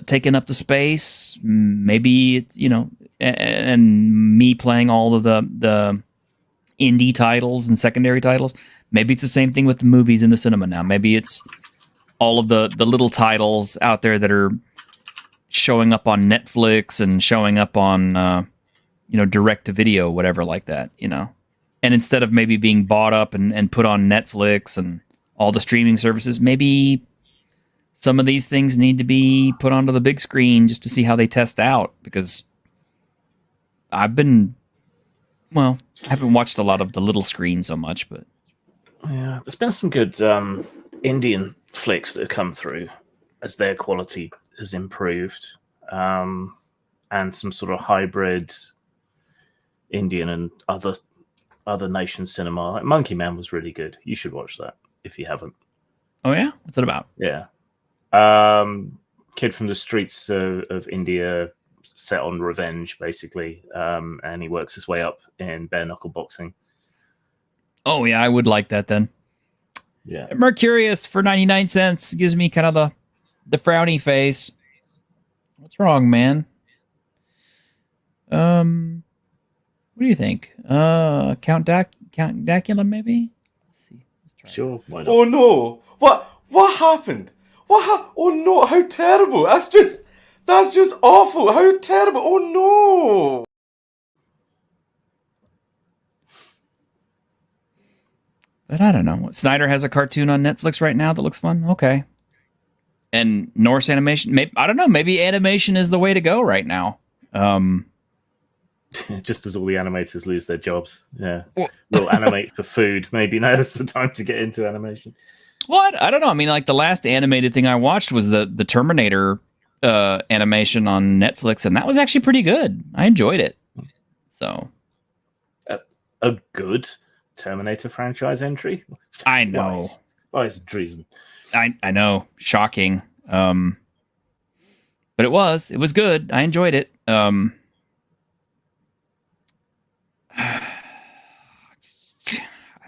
taken up the space. Maybe it's, and me playing all of the indie titles and secondary titles. Maybe it's the same thing with the movies in the cinema now. Maybe it's all of the little titles out there that are showing up on Netflix and showing up on direct to video, whatever like that, And instead of maybe being bought up and put on Netflix and all the streaming services, maybe some of these things need to be put onto the big screen just to see how they test out, because I haven't watched a lot of the little screen so much, but yeah, there's been some good Indian flicks that have come through as their quality has improved, and some sort of hybrid Indian and other nation cinema. Like Monkey Man was really good. You should watch that if you haven't. Oh yeah, what's it about? Yeah, kid from the streets of India, set on revenge, basically, and he works his way up in bare knuckle boxing. Oh yeah, I would like that then. Yeah, Mercurius for 99 cents gives me kind of the frowny face. What's wrong, man? What do you think? Count Dacula, maybe? Let's see. Let's try. Sure, why not? Oh no! What happened? Oh no! How terrible! That's just awful! How terrible! Oh no! But I don't know. Snyder has a cartoon on Netflix right now that looks fun. Okay. And Norse animation. I don't know. Maybe animation is the way to go right now. Just as all the animators lose their jobs. Yeah. We'll animate for food. Maybe now's the time to get into animation. Well, I don't know. I mean, like the last animated thing I watched was the Terminator animation on Netflix, and that was actually pretty good. I enjoyed it. So. A good Terminator franchise entry? I know. Wise treason. I know. Shocking. But it was good. I enjoyed it. I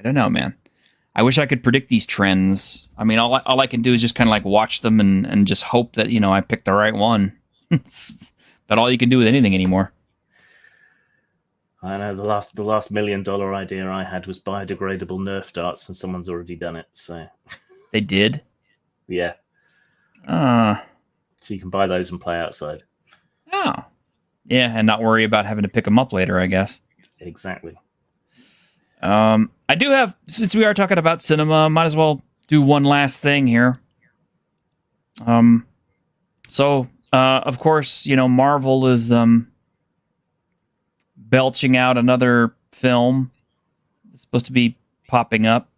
don't know, man. I wish I could predict these trends. I mean, all I can do is just kind of like watch them and just hope that, I picked the right one. But all you can do with anything anymore. I know the last $1 million idea I had was biodegradable Nerf darts, and someone's already done it. So they did? Yeah. So you can buy those and play outside. Oh. Yeah, and not worry about having to pick them up later, I guess. Exactly. I do have, since we are talking about cinema, might as well do one last thing here. So, of course, Marvel is belching out another film. It's supposed to be popping up.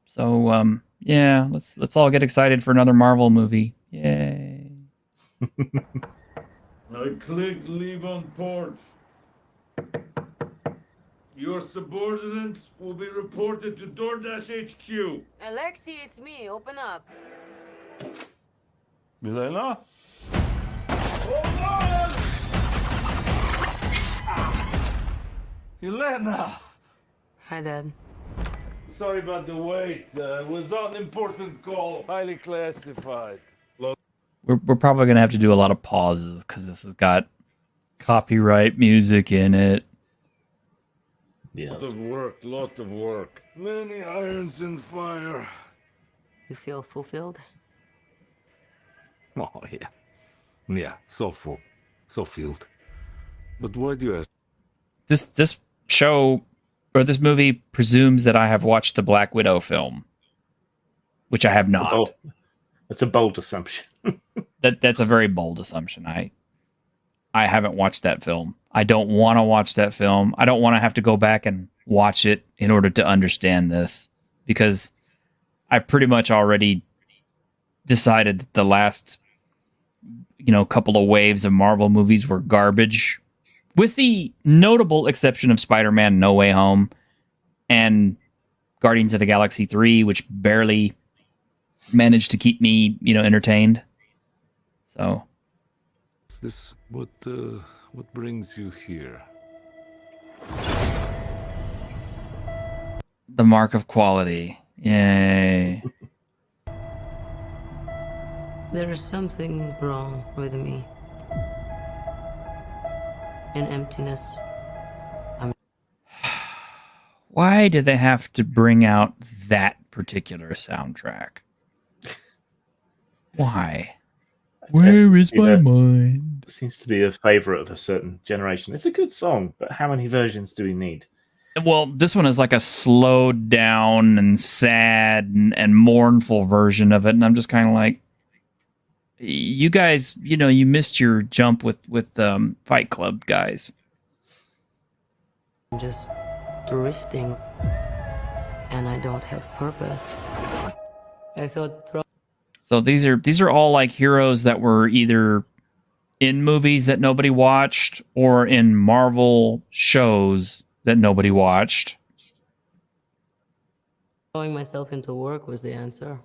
So, yeah, let's all get excited for another Marvel movie. Yay. I clicked leave on porch. Your subordinates will be reported to DoorDash HQ. Alexei, it's me. Open up. Milena? Elena! Hi, Dad. Sorry about the wait. Was on an important call. Highly classified. We're probably going to have to do a lot of pauses because this has got copyright music in it. Yes. Lot of work. Many irons in fire. You feel fulfilled? Oh, yeah. Yeah, so full. So filled. But why do you ask? This show, or this movie, presumes that I have watched the Black Widow film, which I have not. Oh, that's a bold assumption. That's a very bold assumption. I haven't watched that film. I don't want to watch that film. I don't want to have to go back and watch it in order to understand this, because I pretty much already decided that the last, couple of waves of Marvel movies were garbage, with the notable exception of Spider-Man No Way Home and Guardians of the Galaxy 3, which barely managed to keep me, entertained. So, Is this what brings you here? the mark of quality. Yay. There is something wrong with me. An emptiness. Why did they have to bring out that particular soundtrack? Why? Where is my mind? It seems to be a favorite of a certain generation. It's a good song, but how many versions do we need? Well, this one is like a slowed down and sad and mournful version of it, and I'm just kind of like, you guys, you know, you missed your jump with Fight Club guys. I'm just drifting, and I don't have purpose. I thought. So these are all like heroes that were either in movies that nobody watched or in Marvel shows that nobody watched. Throwing myself into work was the answer.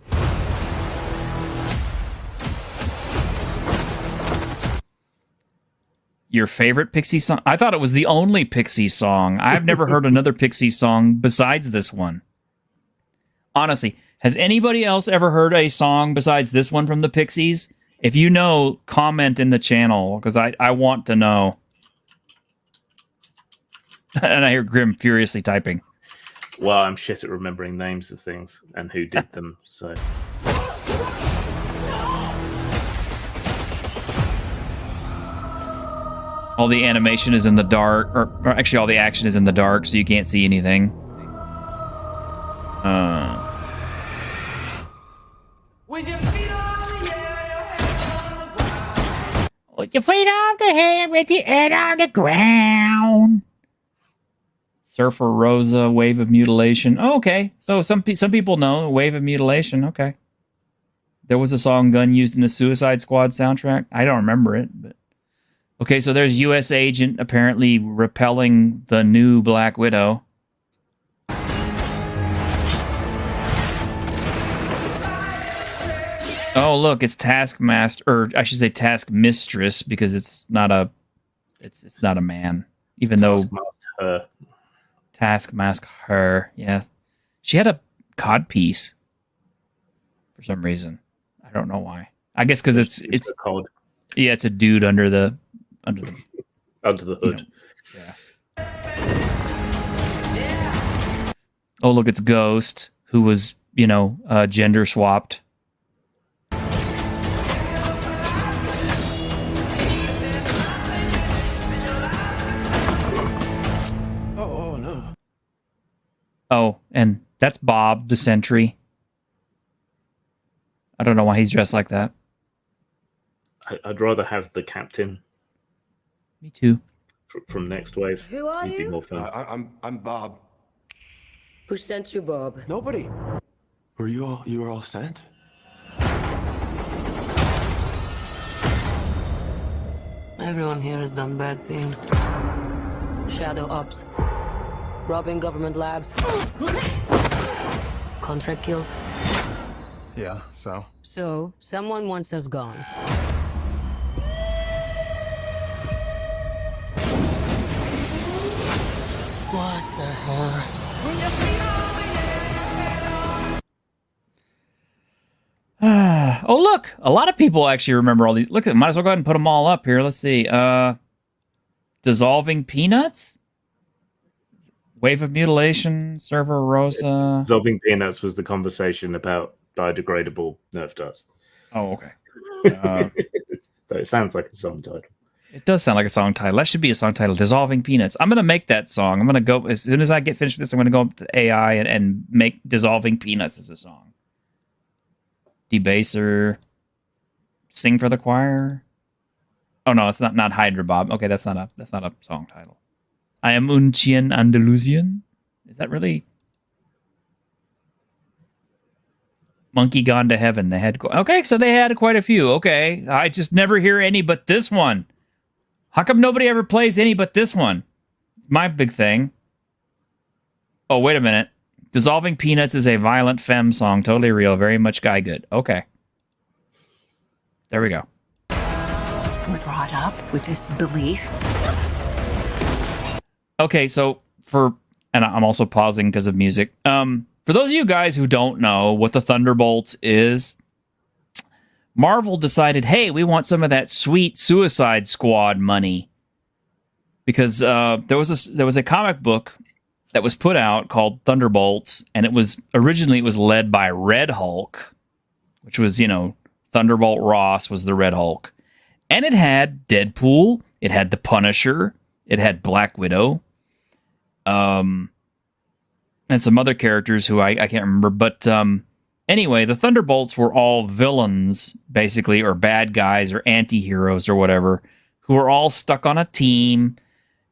Your favorite Pixie song? I thought it was the only Pixie song. I've never heard another Pixie song besides this one. Honestly, has anybody else ever heard a song besides this one from the Pixies? If you know, comment in the channel, because I want to know. And I hear Grim furiously typing. Well, I'm shit at remembering names of things and who did them, so... All the animation is in the dark, or actually all the action is in the dark, so you can't see anything. With your feet on the air, your head on the ground. With your feet off the head, with your head on the ground. Surfer Rosa, Wave of Mutilation. Oh, okay, so some people know Wave of Mutilation. Okay, there was a song gun used in the Suicide Squad soundtrack. I don't remember it, but okay. So there's U.S. Agent apparently repelling the new Black Widow. Oh, look, it's Taskmaster, or I should say Task Mistress, because it's not a man, even though Taskmaster her, yeah. She had a codpiece for some reason. I don't know why. I guess because it's cod. Yeah, it's a dude under the under the hood. You know, yeah. Oh, look, it's Ghost, who was, gender swapped. Oh, no. Oh, and that's Bob the Sentry. I don't know why he's dressed like that. I'd rather have the captain. Me too. From Next Wave. Who are He'd be you? more fun. I'm Bob. Who sent you, Bob? Nobody. You were all sent? Everyone here has done bad things. Shadow ops. Robbing government labs. Contract kills. Yeah, so? So, someone wants us gone. What the hell? Oh, look! A lot of people actually remember all these. Look, might as well go ahead and put them all up here. Let's see. Dissolving Peanuts? Wave of Mutilation, Server Rosa. Dissolving Peanuts was the conversation about biodegradable Nerf darts. Oh, okay. It sounds like a song title. It does sound like a song title. That should be a song title. Dissolving Peanuts. I'm going to make that song. I'm going to go, as soon as I get finished with this, I'm going to go up to AI and make Dissolving Peanuts as a song. Debaser. Sing for the Choir. Oh, no, it's not Hydra Bob. Okay, that's not a song title. I am un chien Andalusian. Is that really? Monkey Gone to Heaven. They had okay, so they had quite a few. Okay, I just never hear any but this one. How come nobody ever plays any but this one? My big thing. Oh, wait a minute. Dissolving Peanuts is a violent femme song. Totally real. Very much guy good. Okay. There we go. We're brought up with this belief. Okay, so and I'm also pausing because of music. For those of you guys who don't know what the Thunderbolts is, Marvel decided, hey, we want some of that sweet Suicide Squad money. Because there was a comic book that was put out called Thunderbolts, and it was led by Red Hulk, which was, Thunderbolt Ross was the Red Hulk. And it had Deadpool, it had the Punisher, it had Black Widow, and some other characters who I can't remember. But anyway, the Thunderbolts were all villains, basically, or bad guys, or anti-heroes, or whatever, who were all stuck on a team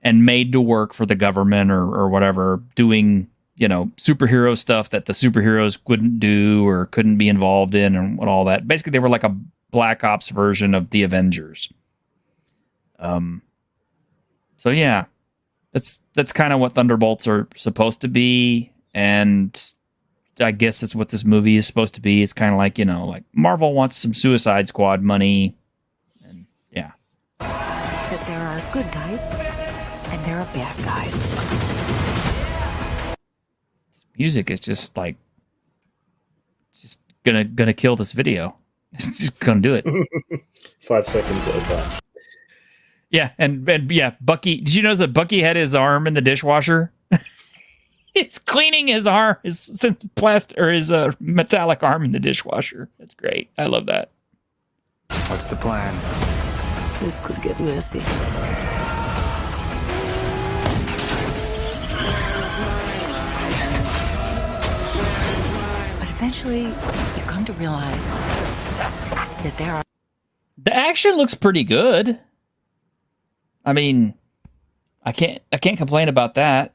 and made to work for the government or whatever, doing, superhero stuff that the superheroes couldn't do or couldn't be involved in and all that. Basically, they were like a Black Ops version of the Avengers. So yeah, that's kind of what Thunderbolts are supposed to be, and I guess that's what this movie is supposed to be. It's kind of like, like Marvel wants some Suicide Squad money, and yeah. That there are good guys and there are bad guys. This music is just like, gonna kill this video. It's just gonna do it. 5 seconds at a time. Yeah, and yeah, Bucky. Did you notice that Bucky had his arm in the dishwasher? It's cleaning his arm, his plastic or his metallic arm in the dishwasher. That's great. I love that. What's the plan? This could get messy. But eventually, you come to realize that there are... The action looks pretty good. I mean, I can't complain about that.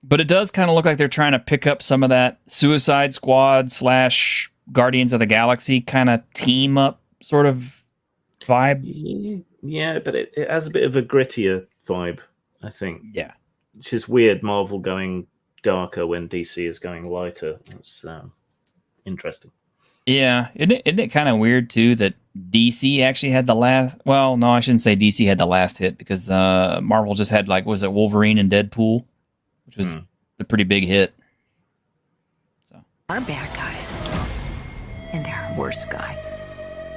But it does kind of look like they're trying to pick up some of that Suicide Squad / Guardians of the Galaxy kind of team up sort of vibe. Yeah, but it has a bit of a grittier vibe, I think. Yeah. Which is weird, Marvel going darker when DC is going lighter. It's interesting. Yeah. Isn't it kind of weird, too, that DC actually had the last... Well, no, I shouldn't say DC had the last hit, because Marvel just had, was it Wolverine and Deadpool? Which was a pretty big hit. So. There are bad guys and there are worse guys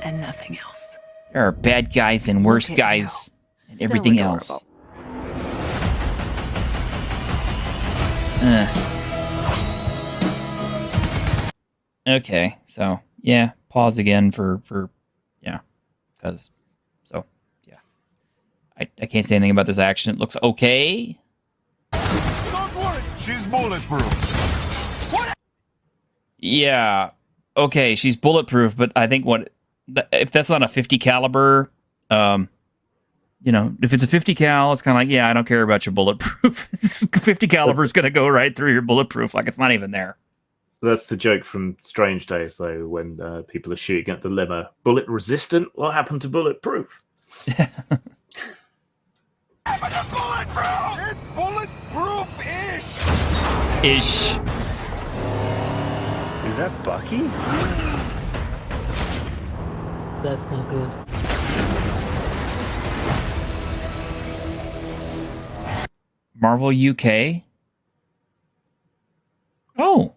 and nothing else. There are bad guys and worse guys and everything else. Okay, so yeah, pause again for yeah, because so yeah, I can't say anything about this action. It looks okay. Don't worry, she's bulletproof. What? Yeah, okay, she's bulletproof, but I think if that's not a 50 caliber, if it's a 50 cal, it's kind of like, yeah, I don't care about your bulletproof. 50 caliber is going to go right through your bulletproof, like it's not even there. That's the joke from Strange Days, though, when people are shooting at the limo. Bullet resistant? What happened to bulletproof? Bulletproof! It's bulletproof-ish! Ish. Is that Bucky? That's not good. Marvel UK? Oh.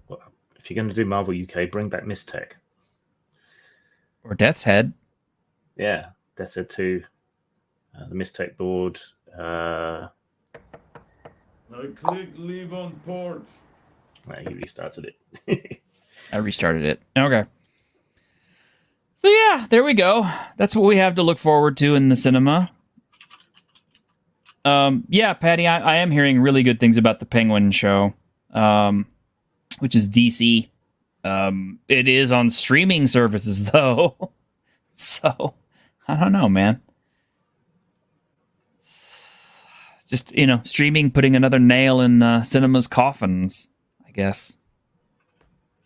Well, if you're going to do Marvel UK, bring back Miss Tech. Or Death's Head. Yeah, Death's Head 2. The Miss Tech board. I click leave on port. He restarted it. I restarted it. Okay. So yeah, there we go. That's what we have to look forward to in the cinema. Yeah, Patty, I am hearing really good things about the Penguin show, which is DC. It is on streaming services, though. So, I don't know, man. Just, streaming, putting another nail in cinema's coffins, I guess.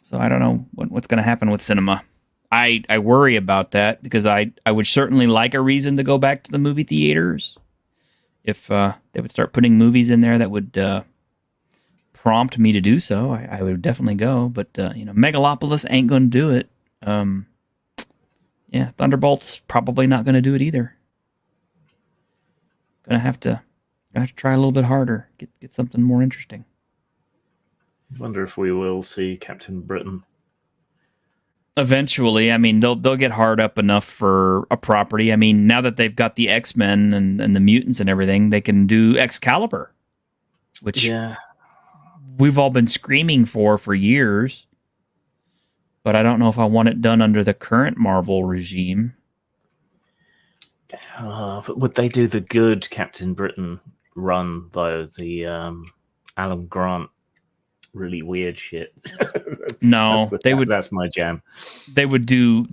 So I don't know what's going to happen with cinema. I worry about that because I would certainly like a reason to go back to the movie theaters. If they would start putting movies in there that would prompt me to do so, I would definitely go. But, Megalopolis ain't going to do it. Yeah, Thunderbolt's probably not going to do it either. Gonna have to try a little bit harder. Get something more interesting. I wonder if we will see Captain Britain. eventually, I mean, they'll get hard up enough for a property. I mean, now that they've got the X-Men and the mutants and everything, they can do Excalibur, which we've all been screaming for years. But I don't know if I want it done under the current Marvel regime. But would they do the good Captain Britain run by the Alan Grant really weird shit? No, That's my jam. They would do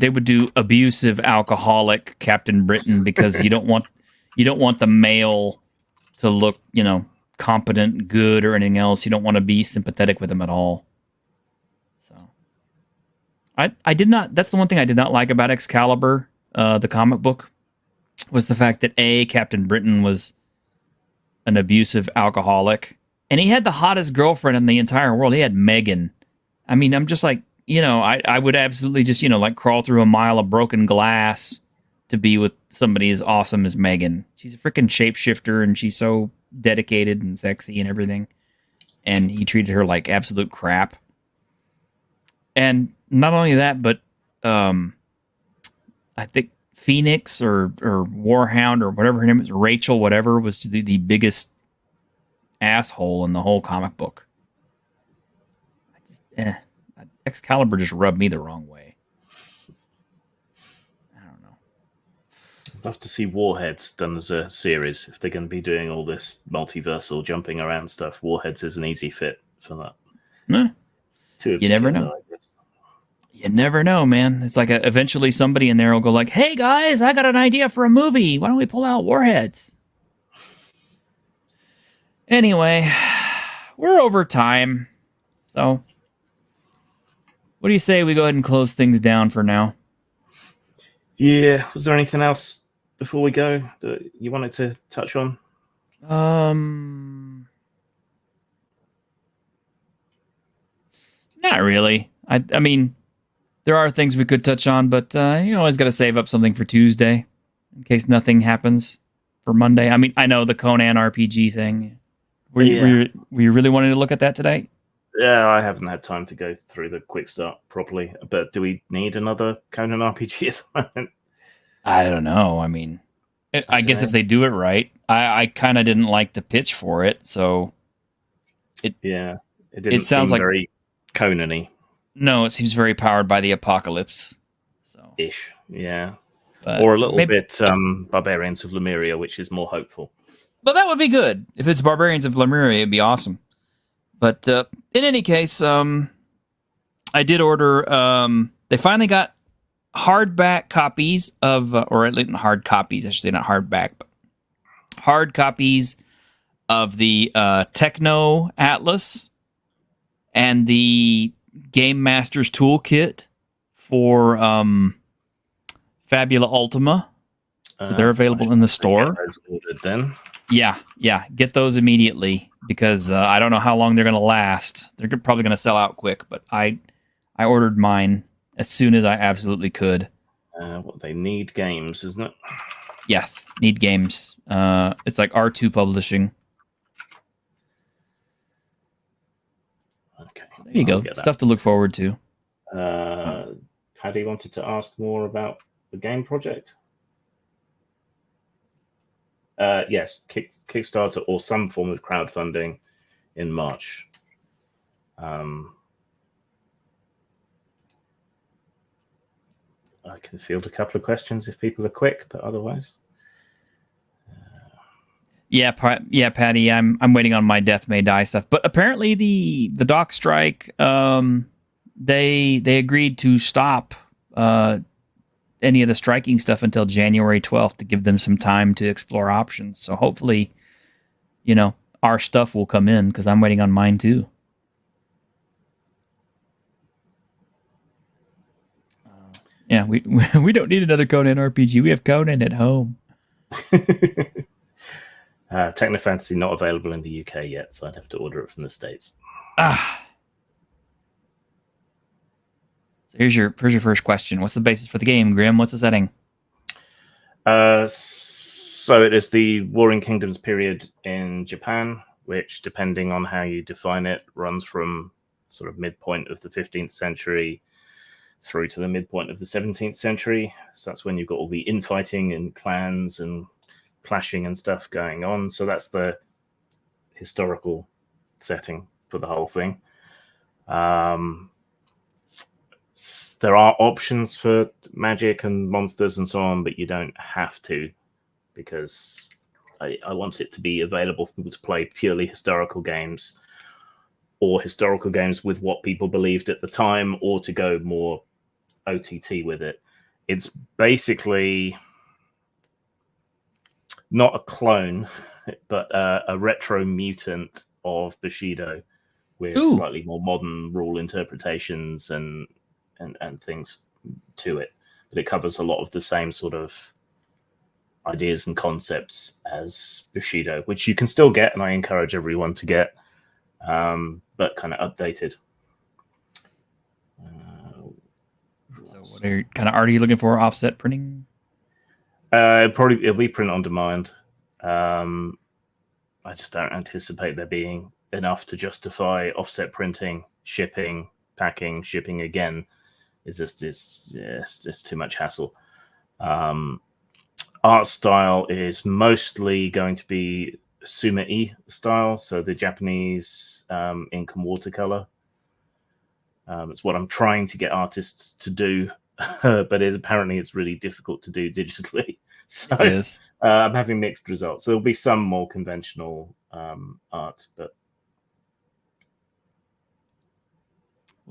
abusive alcoholic Captain Britain because you don't want the male to look, competent, good, or anything else. You don't want to be sympathetic with him at all. So I did not. That's the one thing I did not like about Excalibur, the comic book, was the fact that Captain Britain was an abusive alcoholic, and he had the hottest girlfriend in the entire world. He had Megan. I mean, I'm just like, I would absolutely just, like crawl through a mile of broken glass to be with somebody as awesome as Megan. She's a freaking shapeshifter, and she's so dedicated and sexy and everything. And he treated her like absolute crap. And not only that, but I think Phoenix or Warhound or whatever her name is, Rachel, whatever, was the biggest asshole in the whole comic book. Excalibur just rubbed me the wrong way. I don't know. I'd love to see Warheads done as a series. If they're going to be doing all this multiversal jumping around stuff, Warheads is an easy fit for that. Nah. You never know. You never know, man. It's like eventually somebody in there will go like, "Hey guys, I got an idea for a movie. Why don't we pull out Warheads?" Anyway, we're over time. So, what do you say we go ahead and close things down for now? Yeah. Was there anything else before we go that you wanted to touch on? Not really. I mean, there are things we could touch on, but you always got to save up something for Tuesday in case nothing happens for Monday. I mean, I know the Conan RPG thing. Were you really wanting to look at that today? Yeah, I haven't had time to go through the quick start properly. But do we need another Conan RPG at the moment? I don't know. I mean, I guess if they do it right, I kind of didn't like the pitch for it, so it didn't sounds seem like very Conan-y. No, it seems very powered by the apocalypse. So ish, yeah. But or a little bit Barbarians of Lemuria, which is more hopeful. But that would be good. If it's Barbarians of Lemuria, it'd be awesome. But in any case, I did order... they finally got hardback copies of... or at least hard copies, I should say, not hardback, but hard copies of the Techno Atlas and the Game Master's Toolkit for Fabula Ultima. So they're available in the store. Get those ordered then. Yeah. Get those immediately because I don't know how long they're going to last. They're probably going to sell out quick, but I ordered mine as soon as I absolutely could. What they need games, isn't it? Yes, need games. It's like R2 Publishing. Okay. So there you go. Stuff to look forward to. Paddy wanted to ask more about the game project. Yes, Kickstarter or some form of crowdfunding in March. I can field a couple of questions if people are quick, but otherwise. Yeah, Patty. I'm waiting on my Death May Die stuff, but apparently the dock strike, they agreed to stop any of the striking stuff until January 12th to give them some time to explore options. So hopefully, our stuff will come in because I'm waiting on mine too. Yeah, we don't need another Conan RPG. We have Conan at home. Technofantasy not available in the UK yet, so I'd have to order it from the States. So here's your first question. What's the basis for the game, Grim? What's the setting? So it is the Warring Kingdoms period in Japan, which, depending on how you define it, runs from sort of midpoint of the 15th century through to the midpoint of the 17th century. So that's when you've got all the infighting and clans and clashing and stuff going on. So that's the historical setting for the whole thing. There are options for magic and monsters and so on, but you don't have to, because I want it to be available for people to play purely historical games, or historical games with what people believed at the time, or to go more OTT with it. It's basically not a clone, but a retro mutant of Bushido with slightly more modern rule interpretations and things to it. But it covers a lot of the same sort of ideas and concepts as Bushido, which you can still get, and I encourage everyone to get, but kind of updated. So what are you looking for? Offset printing? It'll be print on demand. I just don't anticipate there being enough to justify offset printing, shipping, packing, shipping again. It's just too much hassle. Art style is mostly going to be Suma-e style, so the Japanese ink and watercolor. It's what I'm trying to get artists to do, but apparently it's really difficult to do digitally. So it is. I'm having mixed results. There'll be some more conventional art, but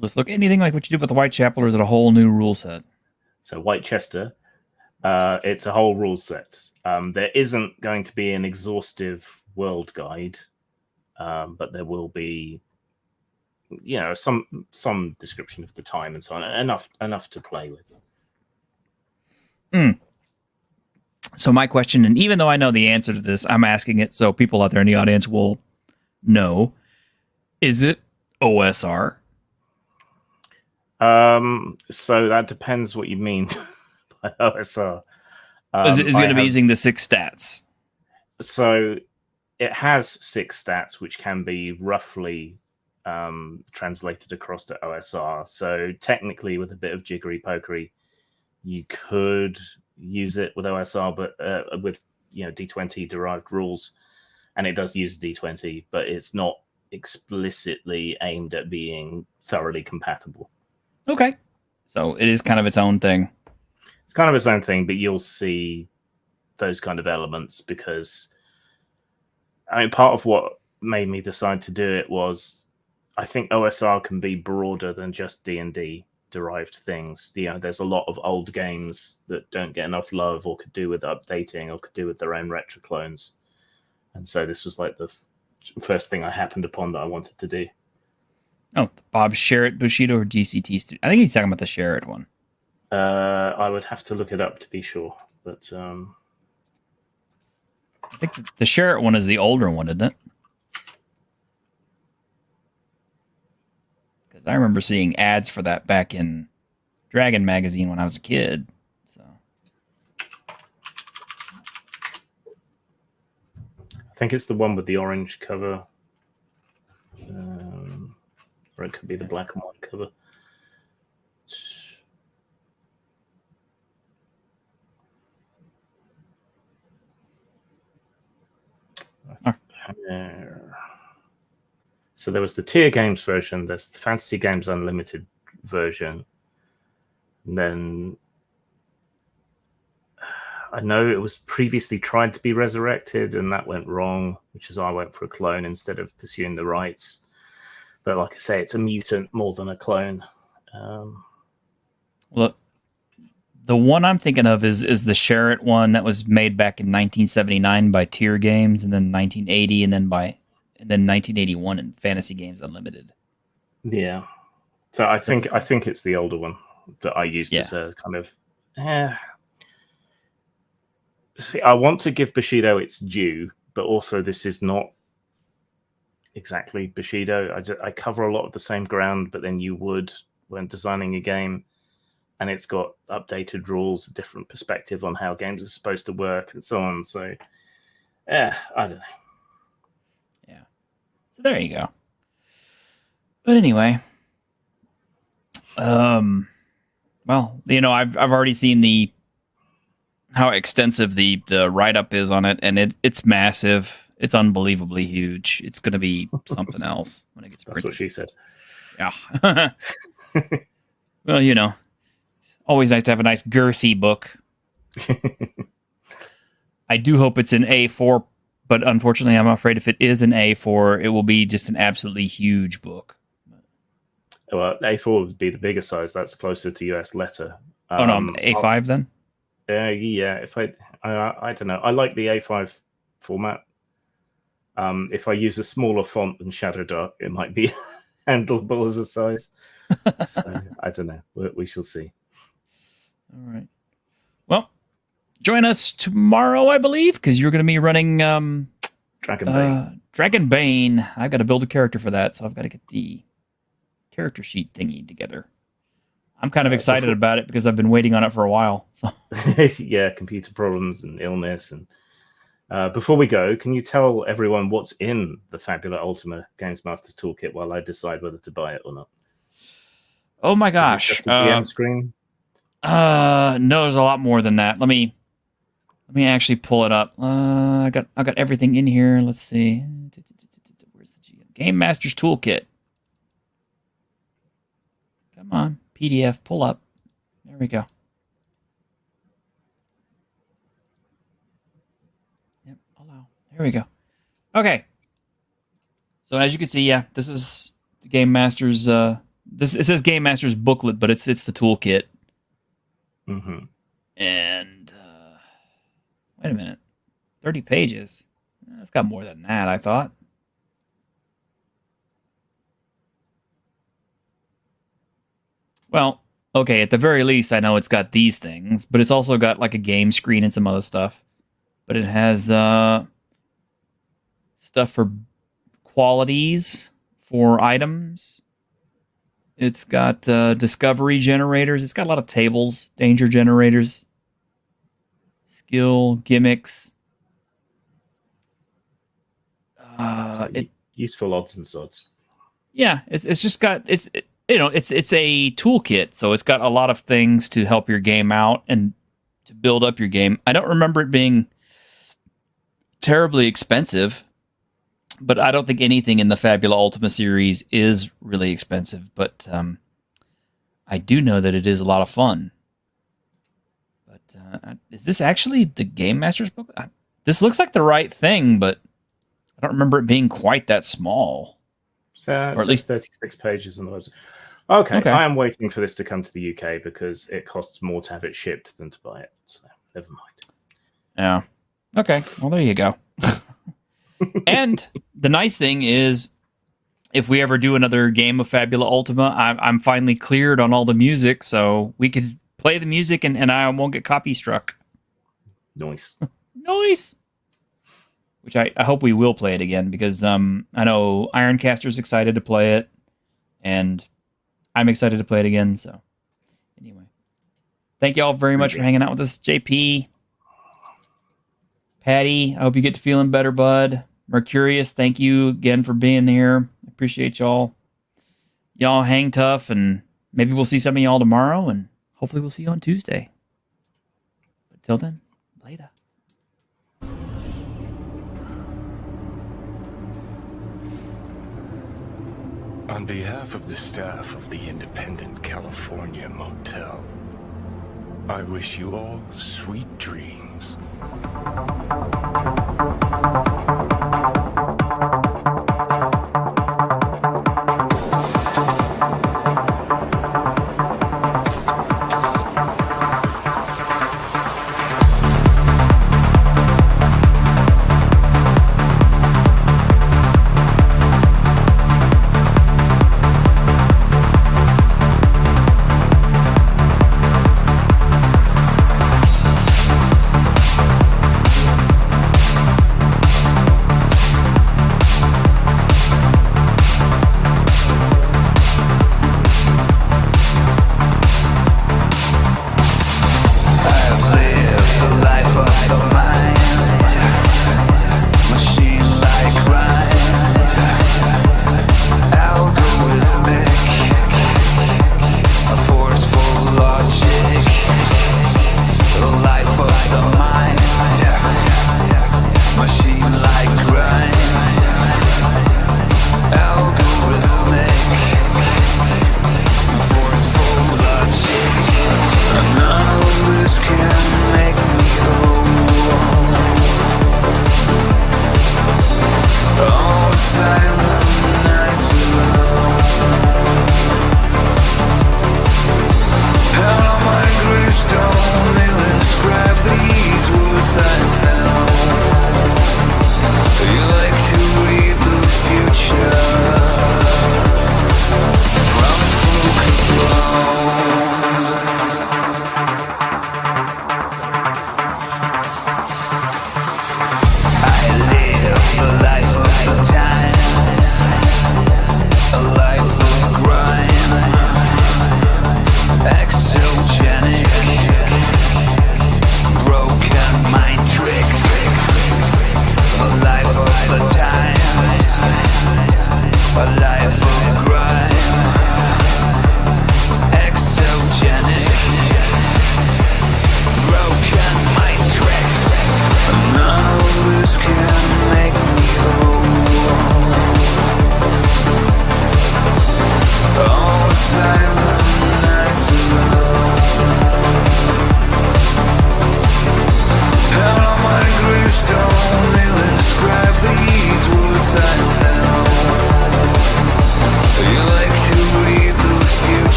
Let's look anything like what you did with the Whitechapel, or is it a whole new rule set? So Whitechester, it's a whole rule set. There isn't going to be an exhaustive world guide, but there will be, some description of the time and so on. Enough to play with. So my question, and even though I know the answer to this, I'm asking it so people out there in the audience will know: is it OSR? So that depends what you mean by OSR. Is it going to be using the 6 stats? So it has 6 stats, which can be roughly translated across to OSR. So technically, with a bit of jiggery pokery, you could use it with OSR, but with D20 derived rules, and it does use D20, but it's not explicitly aimed at being thoroughly compatible. Okay. So it is kind of its own thing. It's kind of its own thing, but you'll see those kind of elements because, part of what made me decide to do it was I think OSR can be broader than just D&D derived things. There's a lot of old games that don't get enough love, or could do with updating, or could do with their own retro clones. And so this was like the first thing I happened upon that I wanted to do. Oh, Bob Sherritt Bushido or DCT Studio? I think he's talking about the Sherritt one. I would have to look it up to be sure, but I think the Sherritt one is the older one, isn't it? Because I remember seeing ads for that back in Dragon magazine when I was a kid. So I think it's the one with the orange cover. Or it could be the black and white cover. So there was the Tier Games version, there's the Fantasy Games Unlimited version, and then I know it was previously tried to be resurrected, and that went wrong, which is why I went for a clone instead of pursuing the rights. But like I say, it's a mutant more than a clone. Look, the one I'm thinking of is the Sherritt one that was made back in 1979 by Tier Games, and then 1980, and then 1981 in Fantasy Games Unlimited. Yeah. So I think it's the older one that I used as a kind of. See, I want to give Bushido its due, but also this is not exactly Bushido. I cover a lot of the same ground, but then you would when designing a game, and it's got updated rules, a different perspective on how games are supposed to work, and so on. So, I don't know. Yeah. So there you go. But anyway, Well, I've already seen how extensive the write up is on it, and it's massive. It's unbelievably huge. It's going to be something else when it gets printed. That's what she said. Yeah. Well, always nice to have a nice girthy book. I do hope it's an A4, but unfortunately, I'm afraid if it is an A4, it will be just an absolutely huge book. Well, A4 would be the bigger size. That's closer to US letter. A5 then? Yeah. If I don't know. I like the A5 format. If I use a smaller font than Shadow Dark, it might be handleable as a size. So I don't know. We shall see. All right. Well, join us tomorrow, I believe, because you're going to be running Dragon Bane. I've got to build a character for that, so I've got to get the character sheet thingy together. I'm kind of excited about it because I've been waiting on it for a while. So. Yeah, computer problems and illness. And before we go, can you tell everyone what's in the Fabula Ultima Games Master's Toolkit while I decide whether to buy it or not? Oh my gosh! Just the GM screen? No, there's a lot more than that. Let me actually pull it up. I got everything in here. Let's see. Where's the GM Game Master's Toolkit? Come on, PDF, pull up. There we go. Yep, allow. There we go. Okay. So as you can see, yeah, this is the Game Master's. It says Game Master's booklet, but it's the toolkit. Mm-hmm. And wait a minute, 30 pages. It's got more than that, I thought. Well, okay, at the very least, I know it's got these things, but it's also got like a game screen and some other stuff. But it has stuff for qualities for items. It's got discovery generators. It's got a lot of tables, danger generators, skill, gimmicks. Useful odds and sods. Yeah, it's just got it's a toolkit, so it's got a lot of things to help your game out and to build up your game. I don't remember it being terribly expensive, but I don't think anything in the Fabula Ultima series is really expensive. But I do know that it is a lot of fun. But is this actually the Game Master's book? This looks like the right thing, but I don't remember it being quite that small. Or at least 36 pages on the website. Okay, I am waiting for this to come to the UK because it costs more to have it shipped than to buy it. So never mind. Yeah. Okay. Well, there you go. And the nice thing is, if we ever do another game of Fabula Ultima, I'm finally cleared on all the music, so we could play the music and I won't get copy struck. Nice. Nice. Which I hope we will play it again, because I know Ironcaster's excited to play it, and I'm excited to play it again. So anyway, thank you all very much for hanging out with us. JP, Patty, I hope you get to feeling better, bud. Mercurius, thank you again for being here. I appreciate y'all. Y'all hang tough, and maybe we'll see some of y'all tomorrow, and hopefully we'll see you on Tuesday. But till then, later. On behalf of the staff of the Independent California Motel, I wish you all sweet dreams.